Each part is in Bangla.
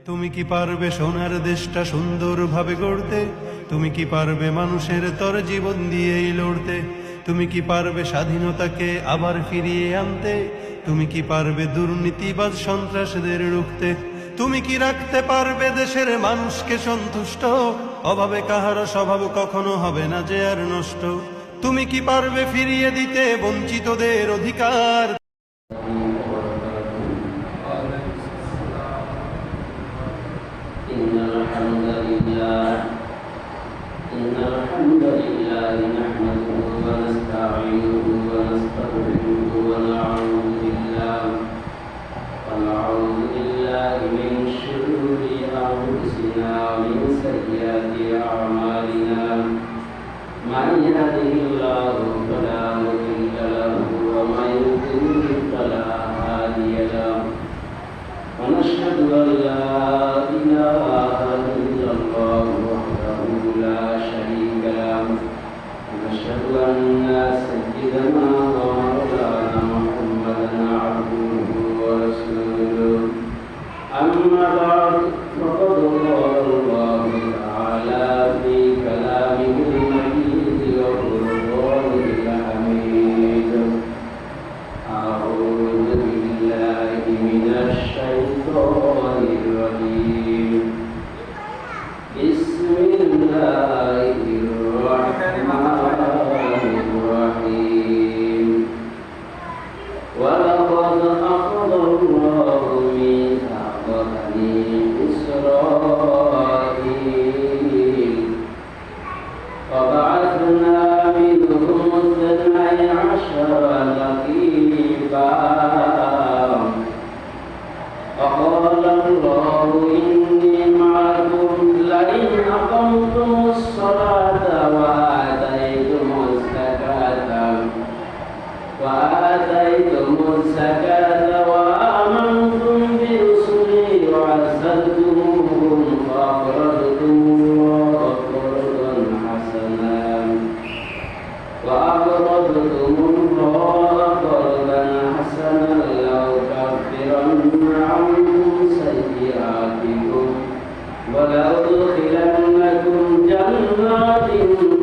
তুমি কি পারবে সোনার দেশটা সুন্দরভাবে গড়তে? তুমি কি পারবে মানুষের তর জীবন দিয়েই লড়তে? তুমি কি পারবে স্বাধীনতাকে আবার ফিরিয়ে আনতে? তুমি কি পারবে দুর্নীতিবাজ সন্ত্রাসীদের রুখতে? তুমি কি রাখতে পারবে দেশের মানুষকে সন্তুষ্ট? অভাবে কাহারো স্বভাব কখনো হবে না যে আর নষ্ট। তুমি কি পারবে ফিরিয়ে দিতে বঞ্চিতদের অধিকার? إن الحمد لله نحمده ونستعينه ونستغفره ونعوذ بالله من شرور أنفسنا ومن سيئات أعمالنا من يهده الله فلا مضل له ومن يضلل فلا هادي له ونشهد أن لا إله إلا الله وحده لا شريك له ونشهد أن سيدنا ومولانا محمدا عبده ورسوله أما بعد فقد قال الله تعالى في كلامه المجيد وقرآنه الحميد أعوذ بالله من الشيطان الرجيم بسم الله الرحمن الرحيم ولقد أخذ الله ميثاق بني إسرائيل وبعثنا منهم 12 نقيبا وقال الله إني معكم لئن أقمتم الصلاة وآتيتم الزكاة وآمنتم برسلي وعزرتموهم فأقرضتم الله قرضا حسنا لأكفرن عنكم سيئاتكم ولأدخلنكم جنات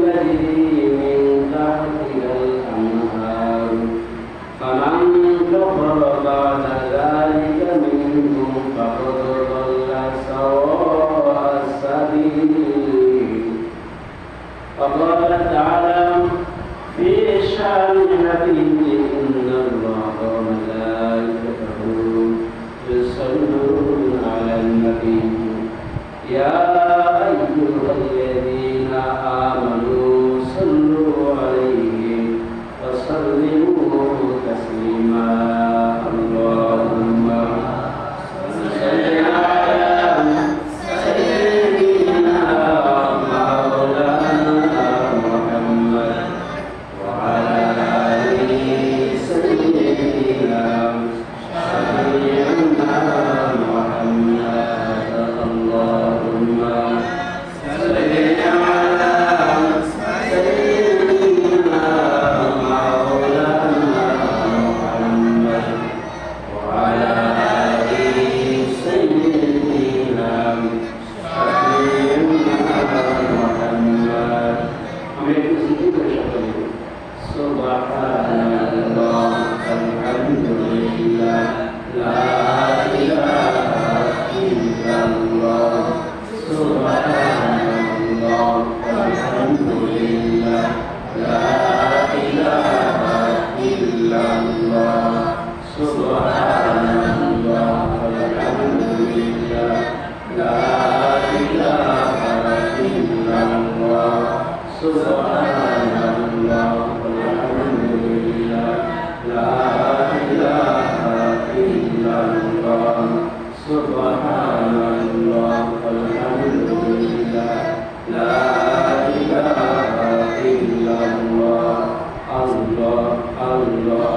تجري من تحتها الأنهار فمن كفر بعد ذلك منكم فقد ضل سواء السبيل. وقال تعالى في شأن النبي إن الله وملائكته يصلون على النبي يا أيها الذين آمنوا صلوا عليه وسلموا تسليما. اللهم صل على سيدنا مولانا محمد وعلى آل سيدنا سيدنا محمد. اللهم صل على سيدنا مولانا محمد وعلى آل سيدنا محمد. سبحان الله الحمد لله لا إله إلا الله. سبحان الله الحمد لله لا إله إلا الله. سبحان الله الحمد لله لا إله إلا الله. سبحان الله الحمد لله لا إله إلا الله. سبحان الله الحمد لله لا إله إلا الله. الله الله الله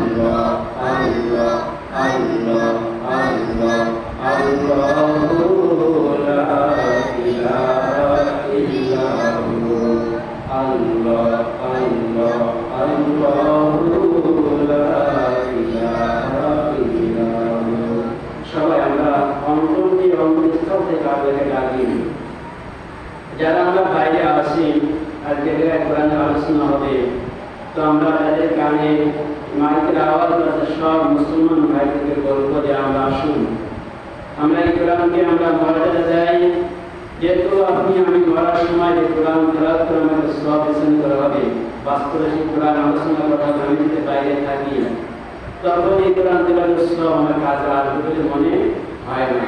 الله الله الله الله لا إله إلا هو. الله الله الله لا إله إلا هو. সবাই আমরা থেকে আপনাকে ডাকি। যারা আমরা বাইরে আসি আজকে কোরআনের আলোচনা হবে, তো আমরা তাদের কানে মাইকের আওয়াজ আছে, সব মুসলমান ভাইদেরকে বলবো যে আমরা আসুন, আমরা এই কোরআনকে আমরা মর্যাদা দেই। যেহেতু আপনি আমি মরার সময় যে কোরআন তেলাওয়াত করে আমাকে সওয়াব দিতে করা হবে, বাস্তবে সেই কোরআন আলোচনা করা হবে, আমি যদি বাইরে থাকি তখন এই কোরআন তেলাওয়াতের সওয়াব আমার কাজে আসবে বলে মনে হয় না।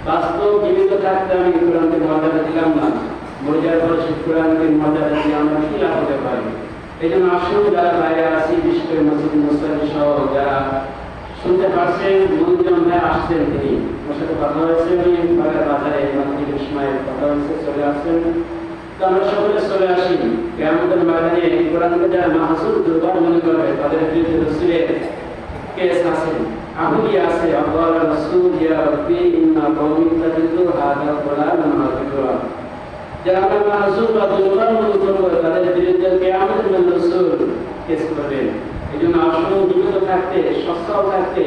বাস্তব জীবিত থাকতে আমি কোরআনকে মর্যাদা দিলাম না, মরে যাওয়ার পরে সেই কোরআনকে মর্যাদা দিয়ে আমরা কি লাভ হতে পারি? এই জন্য আসুন, যারা বাইরে আসি, বিশেষ করে মসজিদ মুসল্লি সহ যারা শুনতে পারছেন, মঞ্জন ভাই আসছেন, তিনি ওর সাথে কথা হয়েছে, উনি বাজারে মাতৃকের সময় কথা হয়েছে, চলে আসছেন। তো আমরা সকলে চলে আসি। কিয়ামতের ময়দানে কোরআনকে যারা মাহজুর দুর্বল মনে করবে, তাদের বিরুদ্ধে রাসূলের কেস আছে, আহুলি আছে। আল্লাহ রাসূল ইয়া রাব্বি ইন্না কওমি তাজিদু হাদা কোরআনান মাহজুরা, যারা আমরা মাহজুর বা দুর্বল মনে করবো, তাদের বিরুদ্ধে কিয়ামতের ময়দানে রাসূল কেস করবেন। এই জন্য আসুন, জীবিত থাকতে, সচ্ছল থাকতে,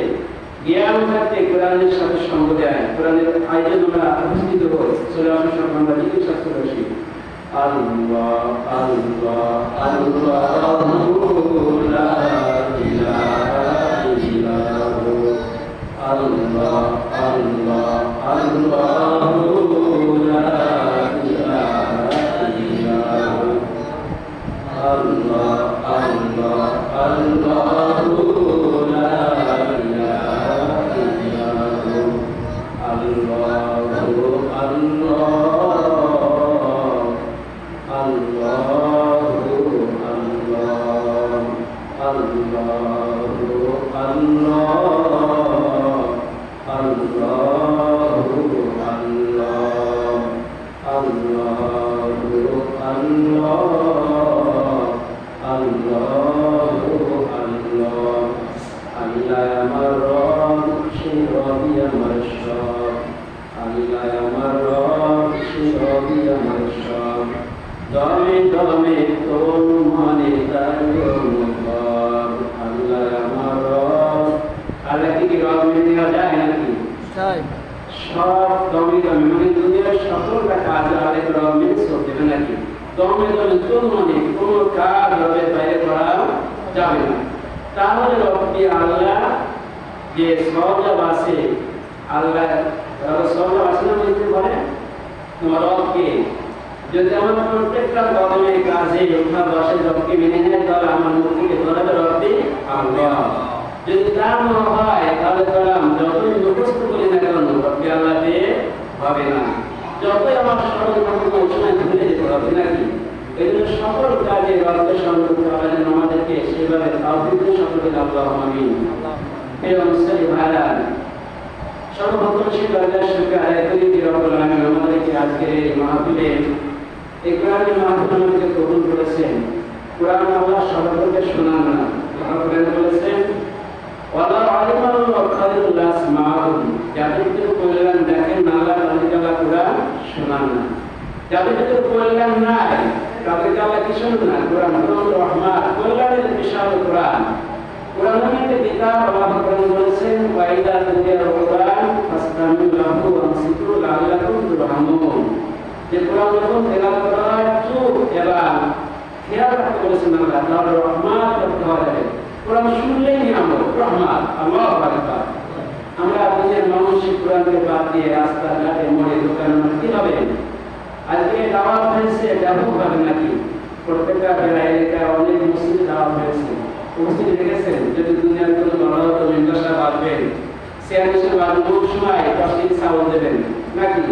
জ্ঞান থাকতে কোরআনের সাথে সঙ্গ দেয়, কোরআনের আয়োজন আমরা উপস্থিত হই। চলে আসুন সব আমরা জিকির শাস্ত্র আসি। আল্লাহ আল্লাহ আল্লাহু লা ইলাহা ইল্লাহু, আল্লাহ আল্লাহ আল্লাহু লা ইলাহা ইল্লাহু, আল্লাহ আল্লাহ আল্লাহু লা ইলাহা ইল্লাহু, আল্লাহু আল্লাহ আল্লাহু আল্লাহ আল্লাহু আল্লাহ আল্লাহু আল্লাহ আল্লাহু আল্লাহ আল্লাহু আল্লাহ। আল্লাহ আমার রব, সেই রবই আমার সব, আল্লাহ আমার রব, সেই রবই আমার সব, দমে দমে তোর মনে তার অনুভব। আল্লাহ আমার রব। আল্লাহকে কি রব মেনে নেওয়া যায় নাকি? সব দমে দমে, মানে দুনিয়ার সকলটা কাজ আল্লাহকে রব মেনে চলতে হবে নাকি? দমে দমে তোর মনে কোনো কাজ রবের বাইরে করা যাবে না। তাহলে রব্বি আল্লাহ যে সওয়াব আছে, আল্লাহ সওয়াব আছে না বলতে পারে তোমার রবকে। যদি আমার প্রত্যেকটা কদমে কাজে উঠা বসে রবকে মেনে নেয়, তাহলে আমার মুক্তিকে ধরাবে রব্বি আল্লাহ। যদি তা না হয় তাহলে বললাম যতই মুখস্থ করি না কেন রব্বি আল্লাহ দিয়ে হবে না, যতই আমার স্মরণ করতে সময় ভুলে যেতে হবে নাকি? এই জন্য সকল কাজে রব্বের স্মরণ করতে হবে, যেন আমাদেরকে সেভাবে তাওফীক সকলকে আল্লাহুম্মা আমিন। এই মুসলিম ভাইরা, সর্বপ্রথম আল্লাহর শুকর আদায় করি যে রব্বুল আলামিন আমাদেরকে আজকের এই মাহফিলে, এই কোরআনের মাহফিল আমাদেরকে কবুল করেছেন। কোরআন আল্লাহ সকলকে শোনান না, আল্লাহ কোরআনে বলেছেন ওয়ালা আলিমাল্লাহু খায়রুল আসমাউন, যাদের ভিতরে কল্যাণ দেখেন না আল্লাহ, তাদেরকে আল্লাহ কোরআন শোনান না। যাদের ভিতরে কল্যাণ নাই তাদেরকে আল্লাহ কি শোনান না? কোরআন রহমান, কল্যাণের বিশাল কোরআন। কোরআনের মধ্যে কিতাব আল্লাহ কোরআন বলেছেন ওয়াইদা তুলিয়াল কোরআন ফাসতামিউ লাহু ওয়ানসিতু লাআল্লাকুম তুরহামুন, যে কোরআন যখন তেলাওয়াত করা হয় চুপ এবং খেয়াল রাখতে বলেছেন আল্লাহ, তাহলে রহমান করতে হবে। কোরআন শুনলেই নিয়ামত, রহমান, আল্লাহু আকবার। আমরা দুনিয়ার মানুষ কোরআনকে বাদ দিয়ে রাস্তাঘাটে মোড়ে দোকানে কি হবে? আজকে দাওয়াত হয়েছে ব্যাপকভাবে নাকি? প্রত্যেকটা এলাকায় অনেক মসজিদে দাওয়াত হয়েছে, উপস্থিত দেখেছেন। যদি দুনিয়ার কোনো বড় মেম্বাররা বাড়বেন, চেয়ারম্যান বাড়বেন, কোন সময় 10টি চাউল দেবেন নাকি?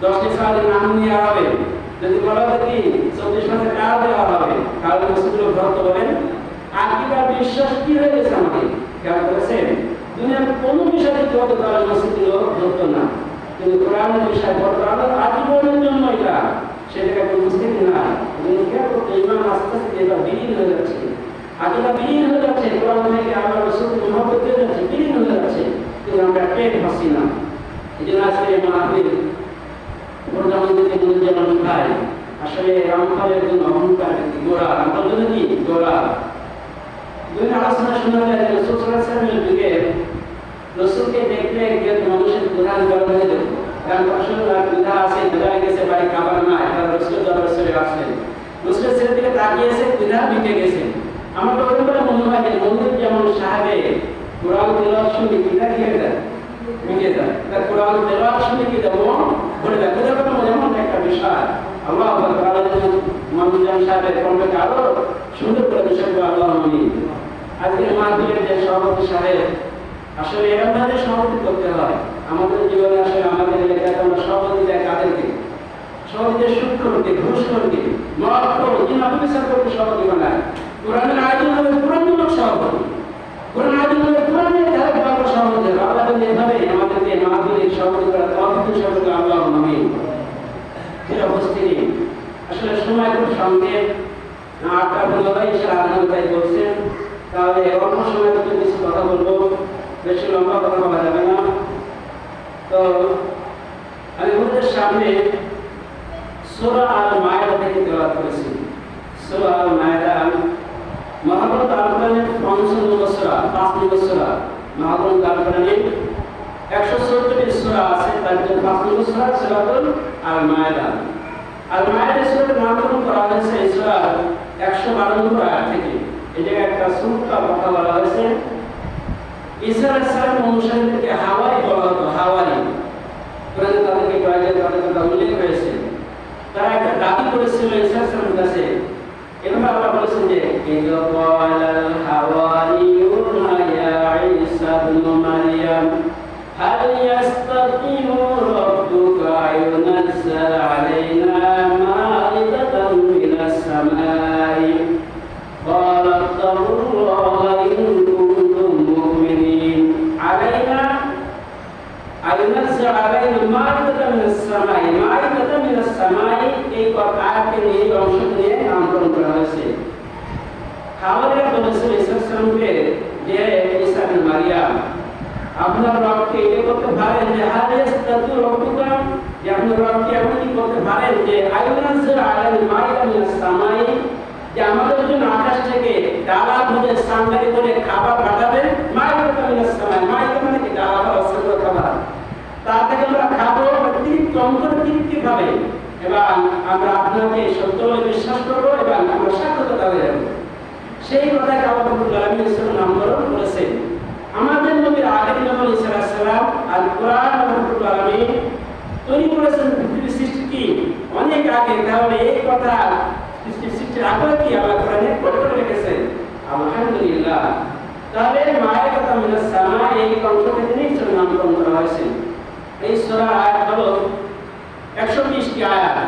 10টি চাউলের নাম নিয়ে হবে। যদি বলা হয় কি 24 মাসে টাকা দেওয়া হবে, তাহলে মসজিদগুলো ভক্ত বলেন। আকিদার বিশ্বাস কি হয়ে গেছে আমাদের? খেয়াল করেছেন? দুনিয়ার কোনো বিষয়ে যত তারা মসজিদগুলো ধরতো না, কিন্তু কোরআনের বিষয় বর্তমানে আজীবনের জন্য এটা সেটাকে কোনো মুসলিম না। খেয়াল করতে ইমান আস্তে আস্তে এবার বিলীন হয়ে যাচ্ছে, আকিদা বিলীন হয়ে যাচ্ছে, কোরআন থেকে আল্লাহ রাসূলের মহব্বত হয়ে যাচ্ছে, বিলীন হয়ে যাচ্ছে, কিন্তু আমরা টের পাচ্ছি না। এই জন্য আজকে এই মাহফিল প্রধানমন্ত্রী যেমন ভাই আসলে রামফালের জন্য অহংকার গোড়া, আমার জন্য কি গোড়া। দুই আলোচনা শোনা যায় রাসূল সাল্লাল্লাহু আলাইহি ওয়াসাল্লামের যুগে রাসূলকে দেখলে একজন মানুষের কোরআন গর্ব হয়ে যেত, কারণ আসলে দ্বিধা আছে, দ্বিধা গেছে বাড়ি খাবার নাই, তারা রসুলের দরবারে চলে আসলেন। রসুলের ছেলের দিকে তাকিয়েছে, দ্বিধা মিটে গেছে। আমার তো ওই মনে হয় যে মন্দির যেমন সাহেবে কোরআন তেলাওয়াত শুনে দ্বিধা খেয়ে যায়, মিটে যায়। তার কোরআন তেলাওয়াত শুনে কি দেবো বলে যায়, কোথাও কোথাও যেমন একটা বিষয় আল্লাহ মামুজান সাহেবের কণ্ঠকে আরো সুন্দর করে বিষয়গুলো আল্লাহ আমিন। আজকের মাহফিলের যে সভাপতি সাহেব, আসলে এরকমভাবে সভাপতি করতে হয়। আমাদের জীবনে আসলে আমাদের এলাকায় আমরা সভাপতি দেয় কাদেরকে? সভাপতি সুদখোরকে, ঘুষখোরকে, মদখোর, জিনাবিচার করতে সভাপতি বানায়। কোরআনের আয়োজন হবে কোরআনমূলক সভাপতি, কোরআন আয়োজন হবে কোরআনের ধারে বাবা সভাপতি। আল্লাহ যদি এভাবে আমাদেরকে মাহফিলের সভাপতি করা তৌফিক সভাপতি আল্লাহ আমিন। এর উপস্থিতি আসলে সময় খুব সংক্ষেপ, 8টা 15 সারাদিন বলছেন, তাহলে অল্প সময় কিছু কথা বলবো, বেশি লম্বা কথা বলা যাবে না। তো আমি ওদের সামনে সূরা আল মায়েদা থেকে তেলাওয়াত করেছি। সূরা আল মায়েদা মহাগ্রন্থ আল কোরআনের ৫ নম্বর সূরা, ৫ নম্বর সূরা। মহাগ্রন্থ আল কোরআনে ১১৪টি সূরা আছে, তার মধ্যে ৫ নম্বর সূরা সূরাতুল আল মায়েদা। আল মায়েদা সূরার নামকরণ করা হয়েছে এই সূরার ১১২ নম্বর আয়াত থেকে। এই জায়গায় একটা সুন্দর কথা বলা হয়েছে, ঈসা আলাইহিস সালাম অনুসারীদেরকে হাওয়ারি বলা হতো, হাওয়ারি। কোরআনে তাদেরকে কয়েকটা তাদের কথা উল্লেখ হয়েছে। তারা একটা দাবি করেছিল ঈসা আলাইহিস সালামের কাছে। এভাবে আল্লাহ বলেছেন যে ইযা ক্বালাল হাওয়ারিয়ুনা ইয়া ঈসা ইবনে মারইয়াম হাল ইয়াস্তাতিউ রাব্বুকা আয়ুনাজ্জাল আলাইনা মাইদাতান মিনাস সামাই قال اتقوا الله إن كنتم مؤمنين علينا أينزل علينا مائدة من السماء مائدة من السماء এই আয়াতকে নিয়ে অংশ নিয়ে নামকরণ করা হয়েছে। হাওয়ারিরা বলেছিল ঈসা সালামকে যে ঈসা ইবনে মারইয়াম আপনার রবকে এটা করতে পারেন যে হাদিয়াস্তাতু রব্বুকা, যে আপনার রবকে এমন কি করতে পারেন যে আয়ুনাজ্জাল আলাইনা মাইদাতান মিনাস সামাই, যে আমাদের জন্য আকাশ থেকে ডালা ভরে সাংগারি করে খাবার পাঠাবেন। মাইদাতান মিনাস সামাই, মাইদা মানে কি? ডালা ভরা সাংগারি খাবার, তা থেকে আমরা খাবো, তৃপ্তি অন্তর্তৃপ্তি ভাবে, এবং আমরা আপনাকে সত্য বলে বিশ্বাস করবো এবং আমরা সাক্ষাৎকার হয়ে যাবো। সেই কথাকে আল্লাহ রাব্বুল আলামিন নামকরণ করেছেন। আমাদের নবীর আগের নবী ঈসা আলাইহিস সালাম আর কোরআন রাব্বুল আলামিন তৈরি করেছেন পৃথিবীর সৃষ্টি অনেক আগে। তাহলে এই কথা সৃষ্টির আগে কি আল্লাহ কোরআনে কোট করে রেখেছেন? আলহামদুলিল্লাহ। তাহলে মাইদাতান মিনাস সামা এই অংশ থেকে নিশ্চয় নামকরণ করা হয়েছে। এই সূরার আয়াত হলো 120টি আয়াত।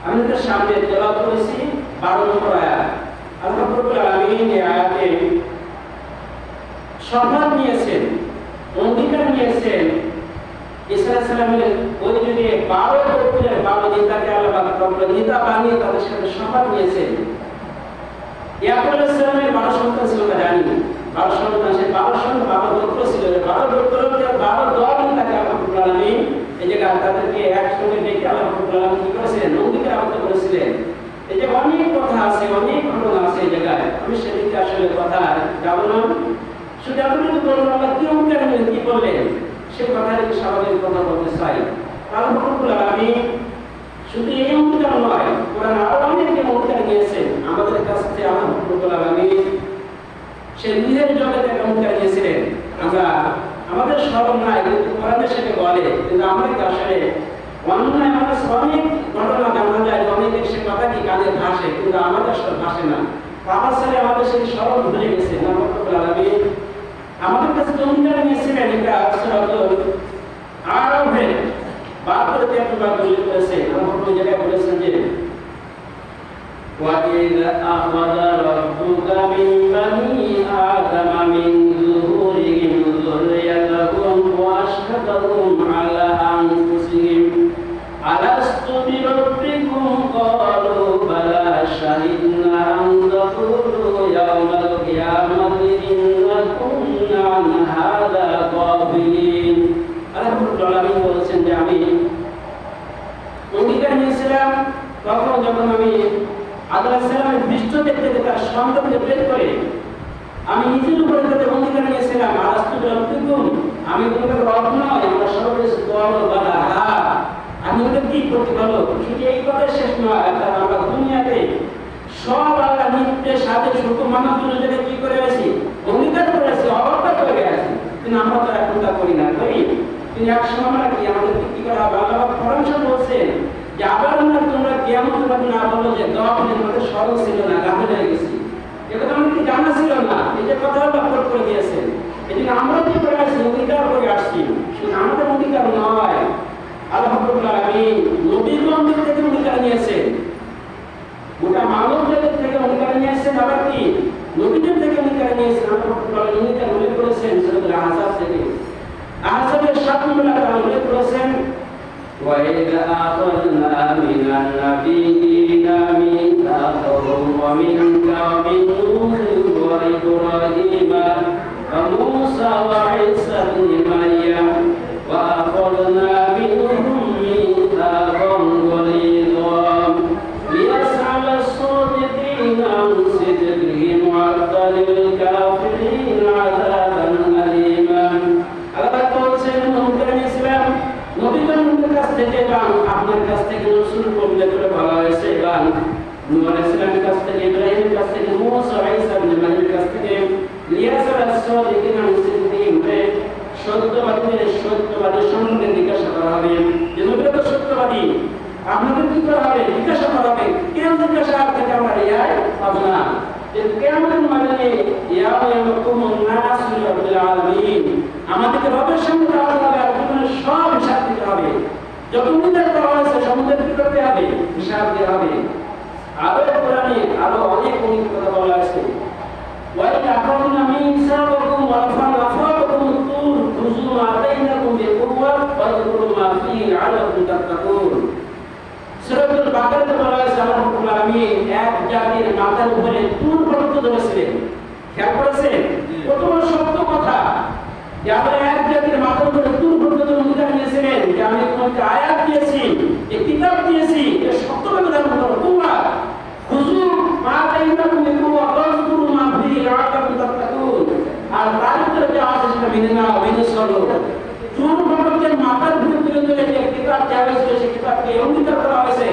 আমি তার সামনে তেলাওয়াত করেছি 12 নম্বর আয়াত। আল্লাহ রাব্বুল আলামিন এই আয়াতে শপথ নিয়েছেন, অঙ্গীকার নিয়েছেন ঈসা আলাইহিস সালামের ওই যুগে 12 গোত্রের 12 নেতাকে আল্লাহ পাক নেতা বানিয়ে তাদের সাথে শপথ নিয়েছেন। ইয়াকুব আলাইহিস সালামের 12 সন্তান ছিল, আমরা জানি 12 সন্তান, সেই 12 সন্তান 12 গোত্র ছিল। 12 গোত্রকে 12 দল নেতাকে আল্লাহ রাব্বুল আলামিন এই যে তাদেরকে একসঙ্গে ডেকে আল্লাহ রাব্বুল আলামিন কি করেছিলেন? অঙ্গীকার আবদ্ধ করেছিলেন। এই যে অনেক কথা আছে, অনেক ঘটনা আছে এই জায়গায়, আমি সেদিকে আসলে কথা যাব না। শুধু আপনি যদি বলুন আল্লাহ কি অঙ্গীকার নিলেন, কি বললেন, সে কথাটিকে স্বাভাবিক কথা বলতে চাই। আল্লাহ রাব্বুল আলামিন শুধু এই অঙ্গীকার নয়, কোরআন আরো অনেক অঙ্গীকার নিয়েছেন আমাদের কাছ থেকে। আল্লাহ রাব্বুল আলামিন সে নিজের জগতে অঙ্গীকার নিয়েছিলেন। আমরা আমাদের স্মরণ নাই, কিন্তু কোরআনে সেটা বলে। কিন্তু আমাদের আসলে অন্যায় আমাদের অনেক ঘটনা জানা যায়, অনেকে সে কথা কি কানে ভাসে, কিন্তু আমাদের সব ভাসে না। বাবার সাথে আমাদের সেই স্মরণ ভুলে গেছে। আল্লাহ রাব্বুল আলামিন আমাদের কাছে অঙ্গীকার নিয়েছিলেন। এটা সূরাতুল আরাফে 72 বার উল্লেখ করেছে। আল্লাহ রাব্বুল জায়গায় বলেছেন যে وَإِذْ أَخَذَ رَبُّكَ مِنْ بَنِي آدَمَ مِنْ ظُهُورِهِمْ ذُرِّيَّتَهُمْ وَأَشْهَدَهُمْ عَلَى أَنفُسِهِمْ أَلَسْتُ بِرَبِّكُمْ قَالُوا بَلَى شَهِدْنَا أَنْ تَقُولُوا يَوْمَ الْقِيَامَةِ إِنَّا كُنَّا عَنْ هَذَا غَافِلِينَ। আল্লাহ রাব্বুল আলামিন বলেছেন যে আমি অঙ্গীকার নিয়েছিলাম তখন যখন আমি আদম আলাইহিস সালামের দৃষ্ট দেখতে তার সন্তানকে বের করে আমি নিজের উপরে তাদের অঙ্গীকার নিয়েছিলাম, আলাস্তু বিরাব্বিকুম, আমি তোমাদের রব নই, আমরা সর্বদেশ দল বালা হা, আমি ওদের কি প্রতিফলক। শুধু এই কথা শেষ নয়, আমরা দুনিয়াতে সব আল্লাহ নিত্যের সাথে সুখ মানব জন্য কি করে আছি, অঙ্গীকার করে আছি, অবস্থা করে আছি, কিন্তু আমরা তো এখন তা করি না, করি। কিন্তু এক সময় আমরা কি আমাদের কি করা হবে, আল্লাহ পরামর্শ বলছেন যে আবার তোমরা কিয়ামত না বলো যে দোয়া আমাদের স্মরণ ছিল না, গাফেল হয়ে গেছি, এটা তো আমাদের জানা ছিল না, এই যে কথা আল্লাহ করে দিয়েছেন। এই জন্য আমরা কি করে আসছি, অঙ্গীকার করে আসছি, শুধু আমাদের অঙ্গীকার নয়, আল্লাহ রাব্বুল আলামিন নবীগণদের থেকে অঙ্গীকার নিয়েছেন, গোটা মানব জগৎ থেকে অঙ্গীকার নিয়েছেন, আবার কি নবীদের থেকে অঙ্গীকার নিয়েছেন। আল্লাহ রাব্বুল আলামিন অঙ্গীকার উল্লেখ করেছেন সূরা আহজাব থেকে, আহজাবের 7 নম্বর আয়াতে উল্লেখ করেছেন وَإِذْ أَخَذْنَا مِنَ النَّبِيِّينَ مِيثَاقَهُمْ وَمِنكَ وَمِن نُوحٍ وَإِبْرَاهِيمَ وَمُوسَى وَعِيسَى ابْنِ مَرْيَمَ وَأَخَذْنَا مِنْهُم مِيثَاقًا غَلِيظًا لِيَسْأَلَ الصَّادِقِينَ عَنْ صِدْقِهِمْ وَأَعْتَدْنَا لِلْكَافِرِينَ عَذَابًا أَلِيمًا। আল্লাহ বলেছেন নবীগণ ইসলাম নবীগণের কাছ থেকে এবং আপনার কাছ থেকে রাসূল বলে করে বলা হয়েছে, এবং নূহ আলাইহিস সালামের কাছ থেকে, ইব্রাহিমের কাছ থেকে, মূসা ঈসা ইবনে মারইমের কাছ থেকে, লিয়াসাল আস-সাদিকিন আন সিদকিহিম, সত্যবাদীদের সত্যবাদীর সম্পর্কে জিজ্ঞাসা করা হবে যে নবীরা তো সত্যবাদী, আপনাদের কি করা হবে, জিজ্ঞাসা করা হবে। কেন জিজ্ঞাসা থেকে আমরা রেহাই পাবো না, যে কিয়ামতের ময়দানে ইয়াউমুল নাসু লিরাব্বিল আলামিন, আমাদেরকে রবের সামনে দাঁড়াতে হবে, আর জীবনের সব হিসাব দিতে হবে। যত উন্নতি করা হয়েছে সমুদ্রের কি করতে হবে, হিসাব দিতে হবে। আরো কোরআনে আরো অনেক অনেক কথা বলা আছে, ওয়াইদ আখাযনা মিনসাকুম ওয়া রাফা'না ফাওকাকুম তুর খুযু মা আতাইনাকুম বিকুওয়া ওয়াযকুরু মা ফীহি লা'আল্লাকুম তাত্তাকুন। সূরাতুল বাকারাতে বলা আছে আল্লাহ রাব্বুল আলামিন এক জাতির মাথার উপরে তুর পর্বত ধরেছিলেন। খেয়াল করেছেন কত বড় সত্য কথা, যে আমরা এক জাতির মাথার উপরে তুর পর্বত অঙ্গীকার নিয়েছিলেন যে আমি তোমাকে আয়াত দিয়েছি, যে কিতাব দিয়েছি, যে সত্যভাবে ধারণ করো, তোমরা খুযু মা আতাইনাকুম বিকুওয়া ওয়াযকুরু মা ফীহি লা'আল্লাকুম তাত্তাকুন, আর তার ভিতরে যা আছে সেটা মেনে নাও, মেনে চলো। তুর পর্বতের মাথার উপরে তুলে ধরে যে কিতাব দেওয়া হয়েছিল, সেই কিতাবকে অঙ্গীকার করা হয়েছে,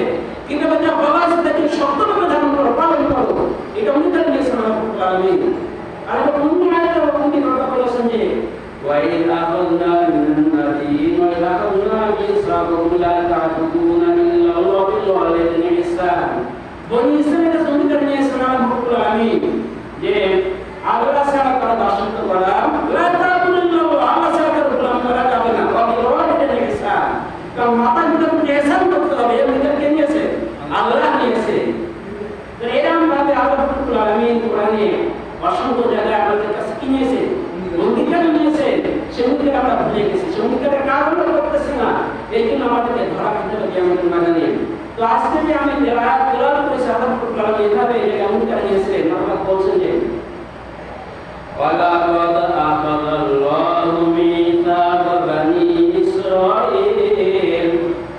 কিতাবে যা বলা আছে তাকে সত্যভাবে ধারণ করো, পালন করো, এটা অঙ্গীকার নিয়েছেন আল্লাহ রাব্বুল আলামিন। আর এটা অন্য আয়াতে অঙ্গীকার বলেছেন যে وَإِذْ أَخَذْنَا مِنَ النَّبِيِّينَ وَإِذْ أَخَذْنَا مِيثَاقَهُمْ لَا تَعْبُدُونَ إِلَّا اللَّهَ وَبِالْوَالِدَيْنِ إِحْسَانًا। বনি ইসরাঈলের কাছে অঙ্গীকার নিয়েছেন আল্লাহ রাব্বুল আলামিন যে আল্লাহ ছাড়া কারো দাসত্ব করা, লা তা'বুদু ইল্লাল্লাহ, আল্লাহ ছাড়া কারো গোলামি করা যাবে না, ওয়াবিল-ওয়ালিদাইনি ইহসান, কারণ মাতা-পিতার প্রতি ইহসান করতে হবে। এই অঙ্গীকার কে নিয়েছে? আল্লাহ নিয়েছে। তো এরকম ভাবে আল্লাহ রাব্বুল আলামিন কোরআনে অসংখ্য জায়গায় আমাদের কাছে কি নিয়েছে, অঙ্গীকার নিয়েছে। সেই অঙ্গীকার আমরা ভুলে গেছি, সেই অঙ্গীকারের কাজ আমরা করতেছি না, এই জন্য আমাদেরকে ধরা খেতে হবে কিয়ামতের ময়দানে। তো আজকে যে আমি আয়াত তেলাওয়াত করেছি আল্লাহ রাব্বুল আলামিন এভাবে এই জায়গায় অঙ্গীকার নিয়েছিলেন। আল্লাহ বলছেন যে وَلَقَدْ أَخَذَ اللَّهُ مِيثَاقَ بَنِي إِسْرَائِيلَ,